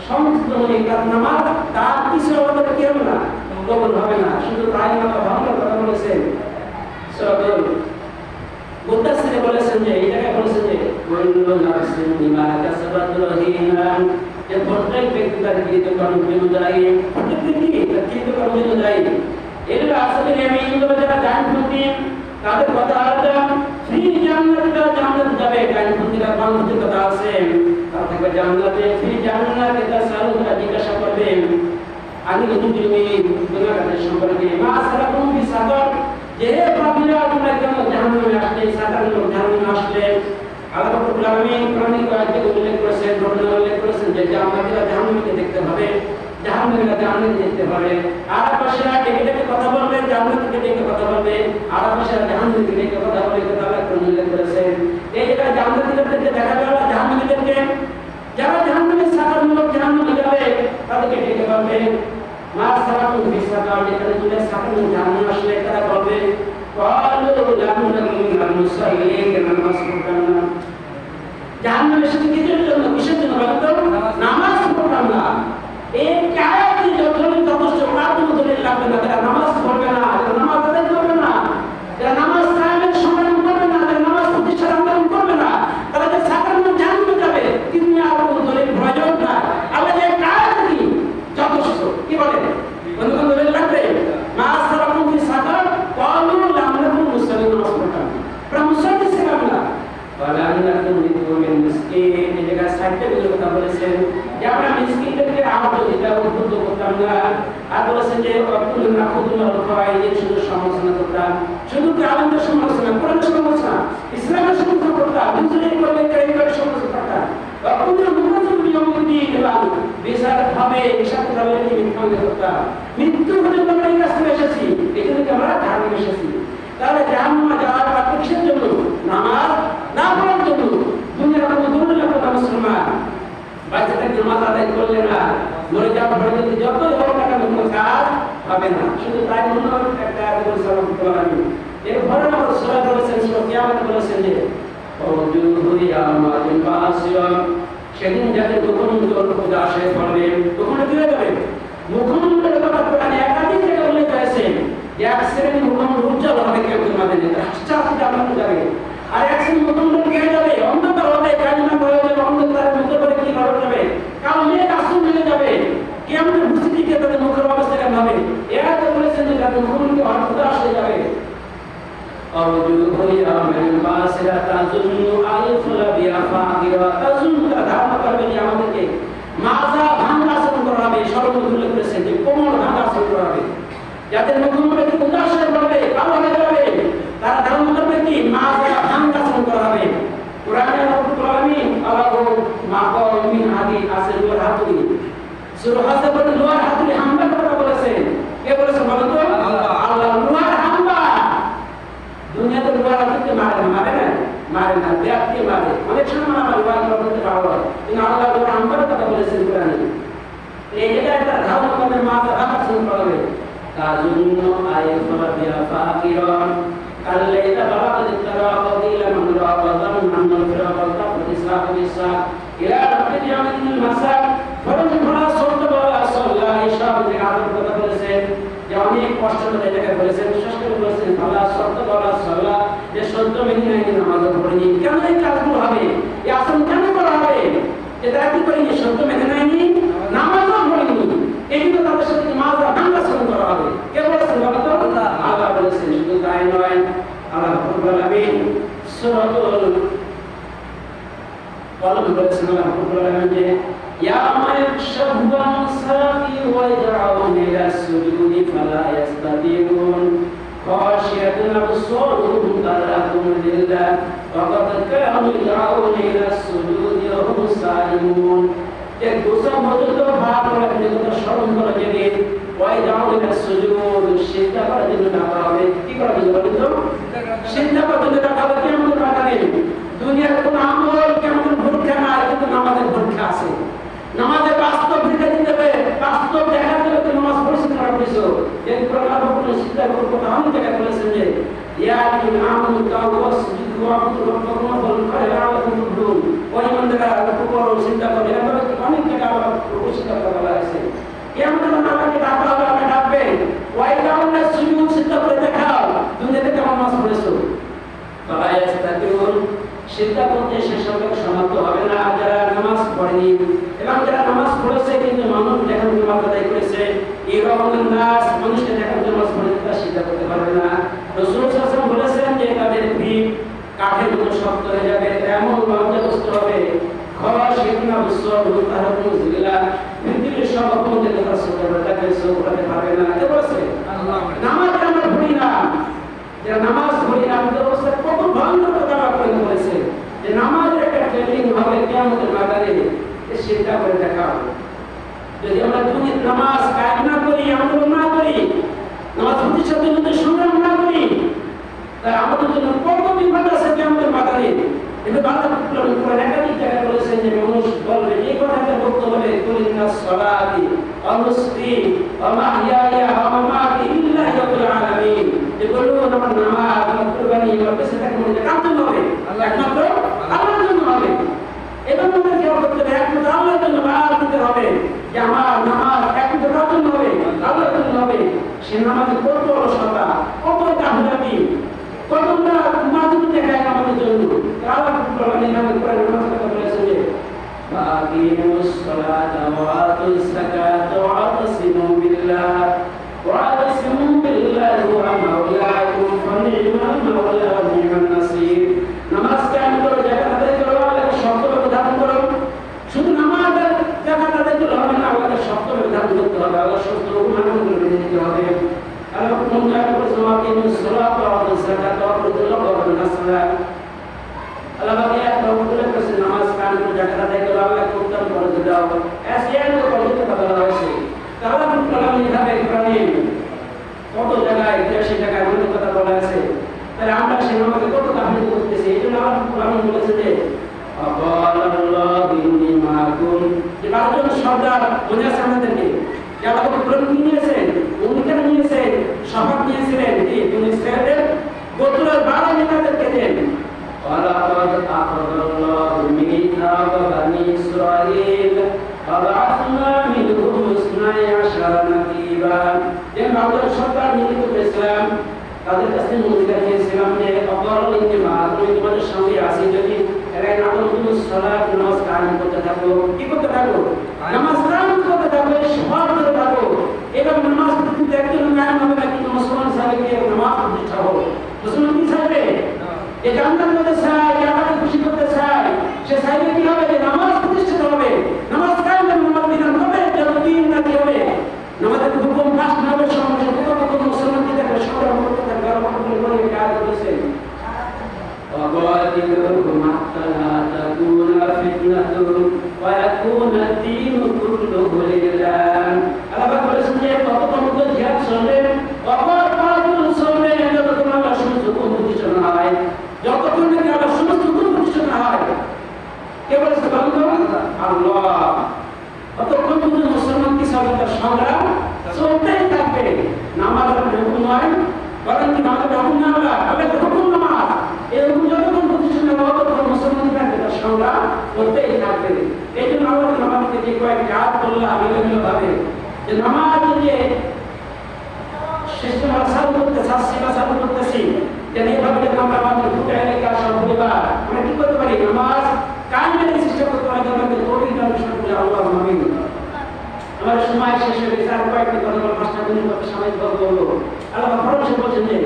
সংকুচিত মানে তার নামাজ তার কিছু আমাদের কি হবে না, কবুল হবে না। শুধু তাই না, ভালো কথা বলেছেন সূরা মুদাসসিরে বলেছেন যে এই জায়গায় বলেছেন যে কুল্লু নাফসিন বিমা কাসাবাত রহিনা, যে প্রত্যেক ব্যক্তি তার কৃত কর্মের জন্য দায়ী, প্রত্যেক ব্যক্তি তার কৃত কর্মের জন্য দায়ী। এগুলো আসলে আমি এগুলো যারা জানতেন তাদের কথা আলাদা, জান্নাতীরা জান্নাতে যাবে, ডাইনপন্থীরা বামপন্থীর কথা আছে, তারা থাকবে জান্নাতে। ফির জান্নাতে তাসালুনা, জিজ্ঞাসা করবে আনিল মুজরিমিন, গুনাহগারদের সম্পর্কে। মা সালাকুম ফি সাকার, যে পাপীরা তোমরা কেন জাহান্নামে আসলে, সাকার নামক জাহান্নামে আসলে? আল্লাহ রাব্বুল আলামিন কোরআনিক আয়াতে উল্লেখ করেছেন, ঘটনা উল্লেখ করেছেন যে জান্নাতীরা জাহান্নামকে দেখতে হবে, জাহান্নামীরা জাহান্নামকে দেখতে পাবে। আর পাশেরা ডেকে ডেকে কথা বলবে, জান্নাতীকে ডেকে কথা বলবে, আর পাশেরা জাহান্নামীকে ডেকে কথা বলবে, কথা আল্লাহ কোরআনে উল্লেখ করেছেন। এই জায়গায় জান্নাতীদেরকে দেখা গেল, জাহান্নামীদেরকে যারা জাহান্নামে সাকার নামক জাহান্নামে যাবে তাদেরকে ডেকে বলবে মা সালাকুম ফি সাকার, যেখানে তুমি সাকার নামক জাহান্নামে আসলে তারা বলবে ক্বালু লাম নাকুম মিনাল মুসাল্লিন, নামাজ পড়তাম না। জাহান্নামে এসেছে কিসের জন্য? কিসের জন্য বলেন তো? নামাজ পড়তাম না। এই আয়াতটি যতক্ষণ যথেষ্ট, আর কোনো দলিল লাগবে না। যারা নামাজ পড়বে না, যারা নামাজ আদায় করবে না, যারা নামাজ কায়েমের সংগ্রাম করবে না, যারা নামাজ প্রতিষ্ঠার আন্দোলন করবে না, তারা যে সাকার নামক জাহান্নামে যাবে, তিনি আর কোনো দলিল প্রয়োজন না। আল্লাহ যে আয়াতটি যথেষ্ট। কি বলে? কোনো দলিল লাগবে? মা সালাকুম ফি সাকার ক্বালু লাম নাকুম মুসাল্লিন, নামাজ পড়তাম না, আমরা মুসাল্লি ছিলাম না। ওয়ালাম নাকুম নুত'মিল মিসকিন, এই জায়গায় সাইডে কথা বলেছেন যে আমরা মিসকিনদেরকে আহত দিতে উদ্বুদ্ধ করতাম না। আর বলেছেন যে অকুল নাকুদুল ফাইদিন, শুধু সমালোচনা করতাম, শুধু আলেমদের সমালোচনা, কোরআনের সমালোচনা, ইসলামের সমালোচনা করতাম, মুসলিম করলে কারিগরের সমালোচনা করতাম। অকুল মুকাদ্দিম বিয়উমিদ্দিন, এবং বিচার হবে, হিসাব হবে কি মিথ্যা করতাম। মৃত্যু হলে আমরা এই কাছে এসেছি, এই জন্য আমরা ধার্মিক এসেছি। তাহলে জাহান্নামে যাওয়ার পর কিসের জন্য? নামাজ না পড়ার জন্য। দুনিয়ার কোনো দলিল লাগবে না। মুসলমান বাচ্চা থাকতে নামাজ আদায় করলে না, মরে যাওয়ার পরে যদি যতই হোক না কেন কোনো কাজ হবে না। শুধু তাই মনে হয় একটা সালাম করলাম। এরপরে আমরা সূরা বলেছেন, সূরা কিয়ামত বলেছেন যে ওয়াজুহু ইয়াওমাইন বাসিরা, সেদিন যাদের মুখমণ্ডল উদাসে পড়বে, তখন কি হয়ে যাবে? মুখমণ্ডলের কথা কোরআনে একাধিক জায়গায় উল্লেখ হয়েছে যে এক শ্রেণীর মুখমণ্ডল উজ্জ্বল হবে কিয়ামতের মাঠে, হাসতে হাসতে জান্নাতে যাবে। আর এক শ্রেণীর মুখমণ্ডল কি হয়ে যাবে? অন্ধকার হবে, কালিমা হয়ে যাবে, অন্ধকারের মধ্যে করে কি ভালো যাবে? কারণ মেঘ আসন মিলে যাবে, কিয়ামতের উপস্থিতিকে তাদের মুখের অবস্থা কেমন হবে? এরা তো বলেছেন যে তাদের মুখমণ্ডল উদাস হয়ে যাবে। ওয়াজুহু ইয়াওমাইন বাসিরা তাযুন্নু আইফুলা বিআফাকিরা, তাযুন্নু, ধারণা করবে যে আমাদেরকে মাজা ভাঙাচরণ করা হবে। সর্বদা উল্লেখ করেছেন যে কোমল ভাঙাচরণ করা হবে। যাদের মুখমণ্ডল উদাস হয়ে পড়বে, কালো হয়ে যাবে, তারা ধারণা করবে কি মাজা ভাঙাচরণ করা হবে। কোরআনে রব্বুল আলামিন আল্লাহু মাকাল মিন হাদিদ আছে, লোহার হাতুড়ি। সূরা হাসর বলে লোহার হাতুড়ি হামলার কথা বলেছেন। কে বলেছেন বলেন তো? আল্লাহ। লোহার হামলা, দুনিয়াতে লোহার হাতুড়িতে মারে না, ব্যক্তি মারে। অনেক সময় আমরা লোহার হাতুড়িতে পাওয়া হয়, কিন্তু আল্লাহ লোহার হামলার কথা বলেছেন কোরআনে। এই জায়গায় একটা ধারণা করবে মাজা ভাঙাচরণ করা হবে। তাযুন্নু আইফুলা বিআফাকিরা কাল্লা ইযা বালাগাত التراق قيل من راق ظن أن الفراق التفت إسراق بالساق إلى ربك يومئذ المساق فمن فلا صد ولا صلى إشراق আদর কথা বলেছেন যে অনেক কষ্ট করে এটাকে বলেছেন, বিশেষ করে বলেছেন ফালা সদ্দ ওয়ালা সাল্লা, যে সদ্য মেনে নেয়নি, নামাজ পড়েনি। কেন এই কাজগুলো হবে? এই আসন কেন করা হবে? এটা কি করেনি? সদ্য মেনে নেয়নি, নামাজও পড়েনি, এইগুলো তাদের সাথে মাজা ভাঙাচরণ করা হবে। কে বলেছেন বলো তো? আল্লাহ বলেছেন। শুধু তাই নয়, আল্লাহ রাব্বুল আলামিন সূরাতুল কলম বলেছেন, আল্লাহ রাব্বুল আলামিন যে ইয়ামা ইয়াকশাফু আন-সাকি ওয়া ইয়াদউন ইলা সুজুদি ফালা ইস্তাতিউন খাশিয়াতুন আবসারুহুম তারাকুম লিল্লাহ ওয়া ক্বাদ কানু ইয়াদউন ইলা সুজুদি ওয়া হুম সালিমুন। এক দোষা মজুদ ভাব করে যেটা স্মরণ করা যেতে ওই যাওয়া সুজুদ সিজদা করার জন্য ডাকা হবে। কি করার জন্য বলেন তো? সিজদা করার জন্য ডাকা হবে। কেমন ডাকা নেই? দুনিয়ার কোন আমল কেমন ভরখা নাই, কিন্তু নামাজের ভরখা আছে। নামাজের বাস্তব ভিতরে দিতে হবে, বাস্তব দেখার জন্য তো নামাজ পরিচিত করা হয়েছে। এই কোরআন বলে সিজদা করতে অনেক জায়গায় বলেছেন যে ইয়া আইয়ুল আমানু তাওয়াসজুদু ওয়া'বুদু রাব্বাকুম ওয়াল লাআল্লাকুম তুফলিহুন। ওই মন্দিরা রূকু করো, সিজদা করো, এভাবে অনেক জায়গায় আল্লাহ পরিচিত করা বলা হয়েছে। কেমন আমাকে ডাকা হবে, আপনি ডাকবেন ওই কারণে সুজুদ সিজদা করে দেখাও দুনিয়াতে কেমন নামাজ পড়েছো। ফালা ইস্তাতিউন, সিজদা করতে সে সঙ্গে সমাপ্ত হবে না যারা নামাজ পড়েনি, এবং যারা নামাজ পড়েছে কিন্তু মানুষ দেখার জন্য নামাজ আদায় করেছে, এই রকমের নাস মানুষকে দেখার জন্য নামাজ পড়ে তারা সিজদা করতে পারবে না। রাসূল সাল্লাল্লাহু আলাইহি ওয়াসাল্লাম বলেছেন যে তাদের পিঠ কাঠের মতো বিশ্বর মুতাহারুন জিলা পৃথিবীর সব ক্ষমতার কথা সুবহানাল্লাহ কেউ করতে পারবে না। কে বলেছে? আল্লাহ। নামাজ আমরা পড়ি না, যারা নামাজ পড়ি না আমাদের অবস্থা কত ভয়ঙ্কর কথা বলে বলেছে যে নামাজের একটা ট্রেনিং হবে কিয়ামতের ময়দানে, সেটা করে দেখাও। যদি আমরা দুনিয়ার নামাজ কায়েম না করি, আমল না করি, নামাজ প্রতিষ্ঠার জন্য সংগ্রাম না করি, তাই আমাদের জন্য কত বিপদ আছে কিয়ামতের ময়দানে। কিন্তু বাংলা কোরআন একাধিক জায়গায় বলেছেন যে মানুষ বলবে এই কথাটা বলতে হলে কুলিনা সালাতি ওয়া নুসকি ওয়া মাহইয়ায়া ওয়া মামাতি লিল্লাহি রাব্বিল আলামিন, যে বলবো আমার নামাজ, আমার কুরবানি, আমার বেঁচে থাকা মনে কার জন্য হবে? একমাত্র আল্লাহর জন্য হবে। এবং আমাদের কি করতে হবে? একমাত্র আল্লাহর জন্য বাদ দিতে হবে যে আমার নামাজ একমাত্র কার জন্য হবে? আল্লাহর জন্য হবে। সে নামাজে কত অলসতা, কত গাফিলতি, কতটা মাদুর দেখায় আমাদের জন্য। আল্লাহ কোরআনে আমাদের কোরআনে কথা বলেছেন যে আকিমুস সালাতা ওয়া আতুস যাকাতা ওয়া আতাসিমু বিল্লাহ ওয়া আতাসিমু বিল্লাহি ওয়া মাওলাকুম ফানি'মাল মাওলা ওয়া নি'মান নাসির। নামাজ কায়েম করো, যাকাত আদায় করো, আল্লাহকে শর্তভাবে ধারণ করো। শুধু নামাজ আর যাকাত আদায় করলে হবে না, আল্লাহকে শর্তভাবে ধারণ করতে হবে, আল্লাহর শর্ত মান্য করে নিতে হবে। আল্লাহ কোন জায়গায় বলেছেন আকিমুস সালাতা ওয়া আতুস যাকাতা ওয়া আতিউল্লাহ ওয়া রাসূলা। আল্লাহ পাক এক রকমের কাছে নামাজ কায়েম করে যাকাত আদায় করো, আল্লাহকে উত্তম করে দাও। এসিয়ান তো বলতে কথা বলা হয়েছে। তাহলে কোরআন লিখাবে কোরআনে কত জায়গায় 83 জায়গায় অনেক কথা বলা আছে। তাহলে আমরা সেই নামাজে কত গাফিলতি করতেছি। এই জন্য আল্লাহ কোরআন বলেছে যে আল্লাহু ইন্নী মাআকুম, যে 12 জন সর্দার মনে আছে আমাদেরকে, যে আল্লাহ কোরআন নিয়েছেন, ভূমিকা নিয়েছেন, শপথ নিয়েছিলেন এই বনি ইসরাঈলের গোত্রের 12 নেতাদেরকে দেন। ওয়ালাকাদ আখাযাল্লাহু মিসাকা বনি ইসরাঈল ওয়াবা'আথনা মিনহুম 12 নাকিবা, যে 12 সর্দার নিযুক্ত করেছিলাম, তাদের কাছে ভূমিকা নিয়েছিলাম যে আল্লাহু ইন্নী মাআকুম, তোমাদের সঙ্গে আছি। যদি এরা নামাজ সালাত নামাজ কায়েম করতে থাকো, কি করতে থাকো? নামাজ কায়েম করতে থাকো, সওয়াব করতে থাকো। এবং নামাজ পড়তে একজন কায়েম হবে না, কিন্তু মুসলমান সাহেবকে নামাজ প্রতিষ্ঠা হবে। মুসলমান কি চাইবে? যে জান্নাত পেতে চায়, যে আল্লাহকে খুশি করতে চায়, সে চাইবে কি হবে? যে নামাজ প্রতিষ্ঠিত হবে, নামাজ কায়েম হবে, নামাজ বিধান হবে, যতদিন না কি হবে নামাজের হুকুম পাশ না হবে, সমাজে কত মুসলমান কি থাকবে, সংগ্রাম করতে থাকবে। আল্লাহ পাক বলে কাজ করেছেন وقاتلهم حتى لا تكون فتنة ويكون الدين كله لله। আল্লাহ বলেছেন যে ততক্ষণ জিহাদ চলবে, অপরাধ চলবে, যতক্ষণ আল্লাহ সমস্ত হুকুম প্রতিষ্ঠা না হয়, যতক্ষণ নাকি আল্লাহ সমস্ত হুকুম প্রতিষ্ঠা না হয়। কে বলেছে? আল্লাহ। ততক্ষণ পর্যন্ত মুসলমান কি সাথে তার সংগ্রাম চলতেই থাকবে। নামাজ হুকুম নয়, বরং কি নামাজের হুকুম না, আল্লাহর হুকুম নামাজ। এই হুকুম যতক্ষণ প্রতিষ্ঠা না হবে, ততক্ষণ মুসলমান থাকবে, তার সংগ্রাম করতেই থাকবে। এই জন্য আল্লাহ আমাদেরকে যে কয়েকটি আয়াত বললাম বিভিন্নভাবে, যে নামাজ যে সিস্টেম চালু করতে চাচ্ছি বা চালু করতেছি, যে এইভাবে যদি আমরা আমাদের গোটা এলাকা সব পরিবার আমরা কি করতে পারি? নামাজ কায়েমের চেষ্টা করতে পারি। আমাদের তৌফিক দান করুন আল্লাহুম্মা আমিন। আমাদের সময় শেষ হয়ে গেছে, আর কয়েকটি কথা বলবো, 5টা দিনের কথা সাময়িক বলবো। আল্লাহ ফরমান বলছেন যে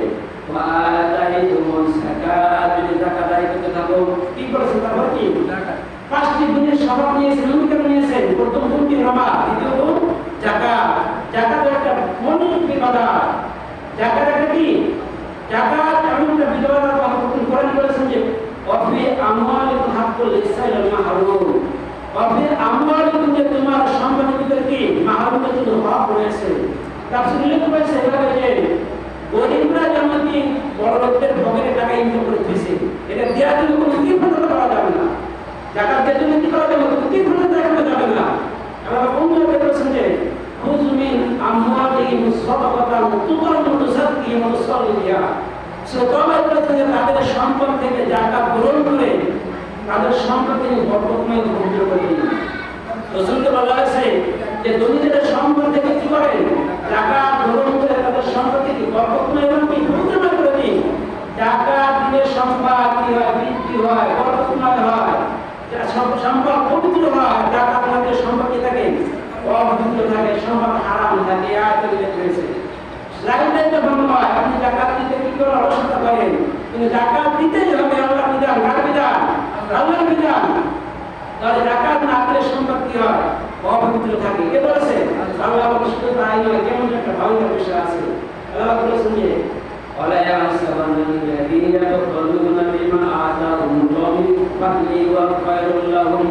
ওয়াতাইতুমুস যাকাত, যদি যাকাত আদায় করতে থাকো। কি করেছেন? তারপর কি? 5টি গুণের শপথ নিয়েছেন, ভূমিকা নিয়েছেন। প্রথম গুণ কি? নামাজ। দ্বিতীয় গুণ যাকাত। যাকাত একটা মৌলিক ইবাদত। যাকাত একটা কি? যাকাত এমন একটা বিধান আল্লাহ কোরআন বলেছেন যে ওয়াফি আমওয়ালিকুম হাক্কুল লিসাইল মাহরুম, ওয়াফি আমওয়ালিকুম, যে তোমার সম্পদের ভিতরে কি মাহরুমের জন্য হক রয়েছে। তাফসীরে লেখা হয়েছে এভাবে যে গরিবরা যেমন কি বড় লোকদের পকেটে টাকা ইনকাম করে দিয়েছে, এটা দেওয়ার জন্য কোনো তীর্থতা করা যাবে না। যাকাত দেওয়ার জন্য কি করা যাবে? কোনো তীর্থতা দেখানো যাবে না। আল্লাহ বন্ধুরা বলেছেন যে খুয মিন আমওয়ালিহিম সাদাকাতান তুযাক্কিহিম ওয়া তুসাল্লি বিহা, সুতরাং বলেছেন যে তাদের সম্পদ থেকে যাকাত গ্রহণ করে তাদের সম্পদ থেকে বরকতময় পবিত্র করে দিন। রাসূলকে বলা হয়েছে যে ধনীদের সম্পদ থেকে কি করেন? যাকাত গ্রহণ করে তাদের সম্পদ থেকে বরকতময় এবং পবিত্রময় করে দিন। যাকাত দিলে সম্পদ কি হয়? বৃদ্ধি হয়, বরকতময় হয়, সম্পদ পবিত্র হয়। যাকাত না দিলে সম্পদ কি থাকে? অপবিত্র থাকে, সম্পদ হারাম থাকে। আয়াতে উল্লেখ হয়েছে। লাইনটা বন্ধ হয়, আপনি যাকাত দিতে কি করে অলসতা করেন, কিন্তু যাকাত দিতেই হবে। আল্লাহর বিধান, কার বিধান? আল্লাহর বিধান। তাহলে যাকাত না দিলে সম্পদ কি হয়? অপবিত্র থাকে। কে বলেছে? আল্লাহ বলেছেন শুধু তাই নয়, কেমন একটা ভয়ঙ্কর বিষয় আছে। আল্লাহ বলেছেন যে ওয়ালা ইয়াহসাবান্নাল্লাযীনা ইয়াবখালুনা বিমা আতাহুমুল্লাহু মিন ফাদলিহি ওয়া খায়রুল লাহুম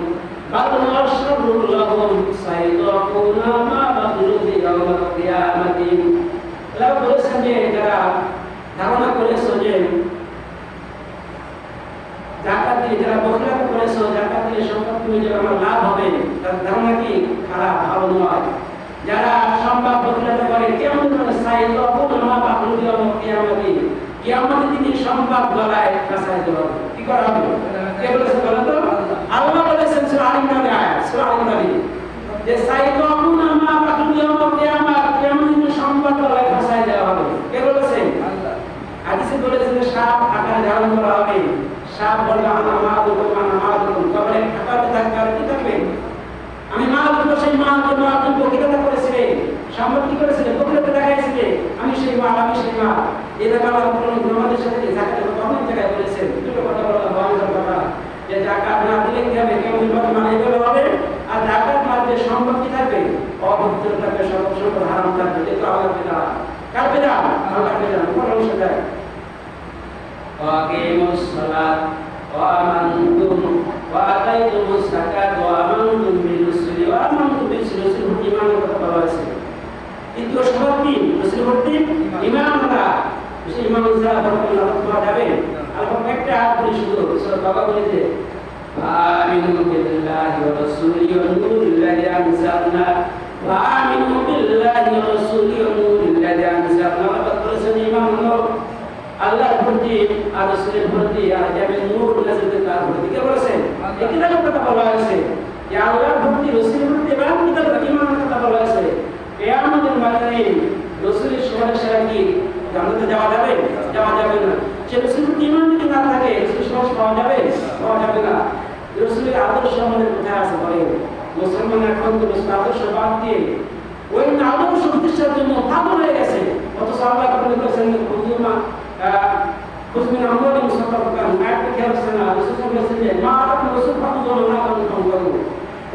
বাল হুয়া শাররুল লাহুম সায়াযাকুনা মা বাখলু ইয়াওমাল কিয়ামাতি। আল্লাহ বলেছেন যে যারা ধারণা করেছে যে যাকাত দিয়ে, যারা বখলাত করেছে যাকাত দিয়ে সম্পদ তুমি যে আমার লাভ হবে, তার ধারণা কি খারাপ, ভালো নয়। যারা সম্পদ বখলাত করে কেমন করে সায়াযাকুনা মা বাখলু ইয়াওমাল কিয়ামাতি, কিয়ামতের দিনে সম্পদ গলায় ফাঁসাই দেওয়া হবে। কি করা হবে? কে বলেছে বলেন তো? আল্লাহ বলেছেন সূরা আল-ইমরান আয়াত, সূরা আল-ইমরান যে সায়াযাকুনা মা বাখলু ইয়াওমাল কিয়ামাত, কিয়ামতের দিনে সম্পদ গলায় ফাঁসাই দেওয়া হবে। কে বলেছে? হাদিসে বলেছে যে সাপ আকারে ধারণ করা হবে। সাপ বলবে আমার মা দুটো কবরে ঢাকাতে থাকবে, আর কি থাকবে? আমি মা দুটো, সেই মা দুটো আপনি বকিরতা করেছিলে, সম্পত্তি করেছিলে, বকিরতা দেখাইছিলে, আমি সেই মা, আমি সেই মা। এটা আমার কোনো আমাদের সাথে জাকাতের কথা অনেক জায়গায় বলেছেন। দুটো কথা বলা ভয়ঙ্কর কথা, যে জাকাত না দিলে কি হবে? কেমন কথা মানে এগুলো হবে। আর জাকাত না দিলে সম্পত্তি থাকবে, অপবিত্র থাকবে, সম্পদ হারাম থাকবে। এটা আল্লাহর বিধান। কার বিধান? আল্লাহর বিধান। কোন অংশে যায়? ওয়াকিমুস সালাত ওয়া আমানতুম ওয়া আতাইতুমুস যাকাত ওয়া আমানতুম বির-রুসুলি ওয়া আমানতুম বির-রুসুল। ঈমানের কথা বলা হয়েছে। তৃতীয় শর্ত কি? রসুল ভর্তি ঈমান আনা। সেই ঈমান ছাড়া বরকত পাওয়া যাবে? আল্লাহ একটা হাত বলি শুধু সূরা বাবা বলেছে আমিনু বিল্লাহি ওয়া রাসূলিহি ওয়া নূরিল্লাযী আনজালনা ওয়া আমিনু বিল্লাহি ওয়া রাসূলিহি ওয়া নূরিল্লাযী আনজালনা। আল্লাহ বলেছেন ঈমান আনো, আল্লাহর ভর্তি আর রাসূলের ভর্তি আর যাবে নূর লাজতে তার ভর্তি। কে বলেছেন? এই কিতাবের কথা বলা হয়েছে যে আল্লাহর ভর্তি, রাসূলের ভর্তি এবং কিতাবের ঈমানের কথা বলা হয়েছে। কিয়ামতের ময়দানে রাসূলের সুপারিশ ছাড়া কি জান্নাতে যাওয়া যাবে? যাওয়া যাবে না। সে রাসূলের ঈমান যদি না থাকে রাসূলের সুপারিশ পাওয়া যাবে? পাওয়া যাবে না। রাসূলের আদর্শ আমাদের কোথায় আছে বলে? মুসলমান এখন তো রাসূলের আদর্শ বাদ দিয়ে ওই আদর্শ প্রতিষ্ঠার জন্য পাগল হয়ে গেছে। অথচ আল্লাহ বলেছেন হুজুমা খুশমিন আমলি মুসাফফাকান একটা খেয়াল আছে না? রাসূল বলেছেন যে মা আপনি রাসূল পাক না করুন,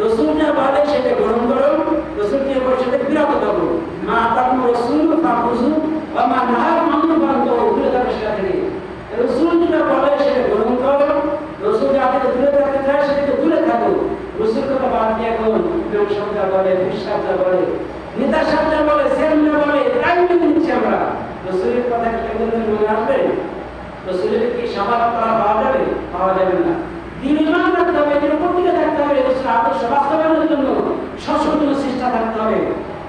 রাসূল যা বলে সেটা গ্রহণ করুন, রাসূল যে বলে সেটা বিরত করুন। মা আপনি রাসূল ফাকুজু ওয়া মা নাহাকুম আনহু দূরে থাকা সেটা থেকে। রাসূল যেটা বলে সেটা গ্রহণ করুন, রাসূল যা থেকে দূরে থাকতে চায় সেটা দূরে থাকুন। রাসূল কথা বাদ দিয়ে কোন ইমাম সাহেব যা বলে, মুশাহিদ যা বলে, নেতা সাহেব যা বলে, সেম যা বলে, তাই মেনে নিচ্ছি আমরা। রাসূলের কথা কি আমাদের মনে আসবে? রাসূলের কি সাবাত করা পাওয়া যাবে? পাওয়া যাবে না। দিন ঈমান রাখতে হবে, এর উপর দিকে থাকতে হবে, রাসূলের আদর্শ বাস্তবায়নের জন্য সশস্ত্র চেষ্টা থাকতে হবে।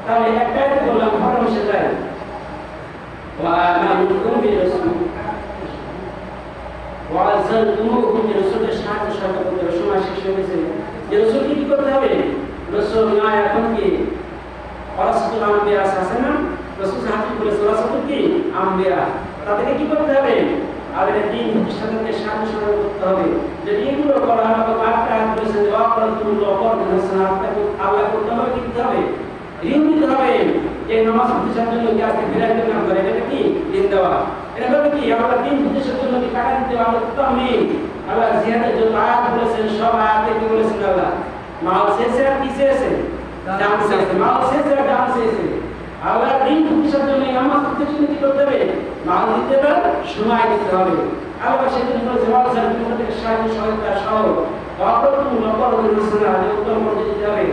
তাহলে একটাই বললাম, ভালোবেসে যায় ওয়া আমানতুম বির-রাসূল ওয়া আযালতুমুহুম, রাসূলের সাথে সাথে করতে হবে। সময় শেষ হয়ে গেছে। যে রাসূল কি করতে হবে? রাসূল না এখন কি ওয়ারাসাতুল আম্বিয়া আছে না? রাসূল হাদিস বলেছে ওয়ারাসাতুল কি আম্বিয়া, তাদেরকে কি করতে হবে? আগে দিন প্রতিষ্ঠানকে সাথে সাথে করতে হবে। যদি এগুলো করা হয় বা একটা বলেছে যে ওয়াকারাতুল্লাহ ওয়া আপনাকে আল্লাহ করতে হবে, কি করতে হবে? ঋণ দিতে হবে। যে নামাজ প্রতিষ্ঠানের জন্য কি আজকে ফেরাই দিতে না করে, এটা কি ঋণ দেওয়া? এটা হবে কি আমরা দিন প্রতিষ্ঠানের জন্য কি টাকা দিতে হবে? আমরা তো আমি আল্লাহ জিহাদের জন্য আয়াত বলেছেন, সব আয়াতে কি বলেছেন? আল্লাহ মাল শেষে আর কি শেষে দাম শেষে, মাল শেষে আর দাম শেষে। আল্লাহ দিন প্রতিষ্ঠার জন্য নামাজ প্রতিষ্ঠান কি করতে হবে? মাল দিতে হবে, সময় দিতে হবে। আল্লাহ সেদিন বলেছে ওয়াজাল তোমাদের সাহায্য সহায়তা সহ অপরতুম নকরুল রসুলা, যে উত্তম পর্যায়ে দিতে হবে।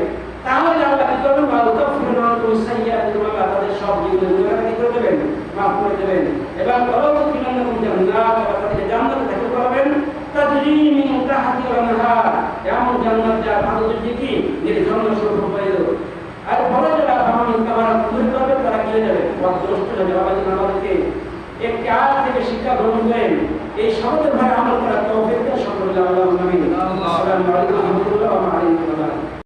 তাহলে আল্লাহ কি করবেন? আল্লাহ তাফসিরুল আনকুম সাইয়্যাতুল মালা, তাদের সব জীবনের গুনাহ কি করে দেবেন? মাফ করে দেবেন। এবং পরবর্তীকালে জান্নাত, তাদেরকে জান্নাতে দাখিল করবেন। তাজরি মিন তাহতিল আনহার, এমন জান্নাত যার পাদদেশে কি নির্ঝরণা স্বরূপ প্রবাহিত। আর বড় যারা আমাদের তারা দূর করবে, তারা কি হয়ে যাবে? পথভ্রষ্ট হয়ে যাবে। আমাদেরকে একটি আয়াত থেকে শিক্ষা গ্রহণ করেন, এই শব্দের ভাই আমল করার তৌফিক দেন সকলে। আল্লাহুম্মা আমিন। আসসালামু আলাইকুম ওয়া রাহমাতুল্লাহি ওয়া বারাকাতুহু।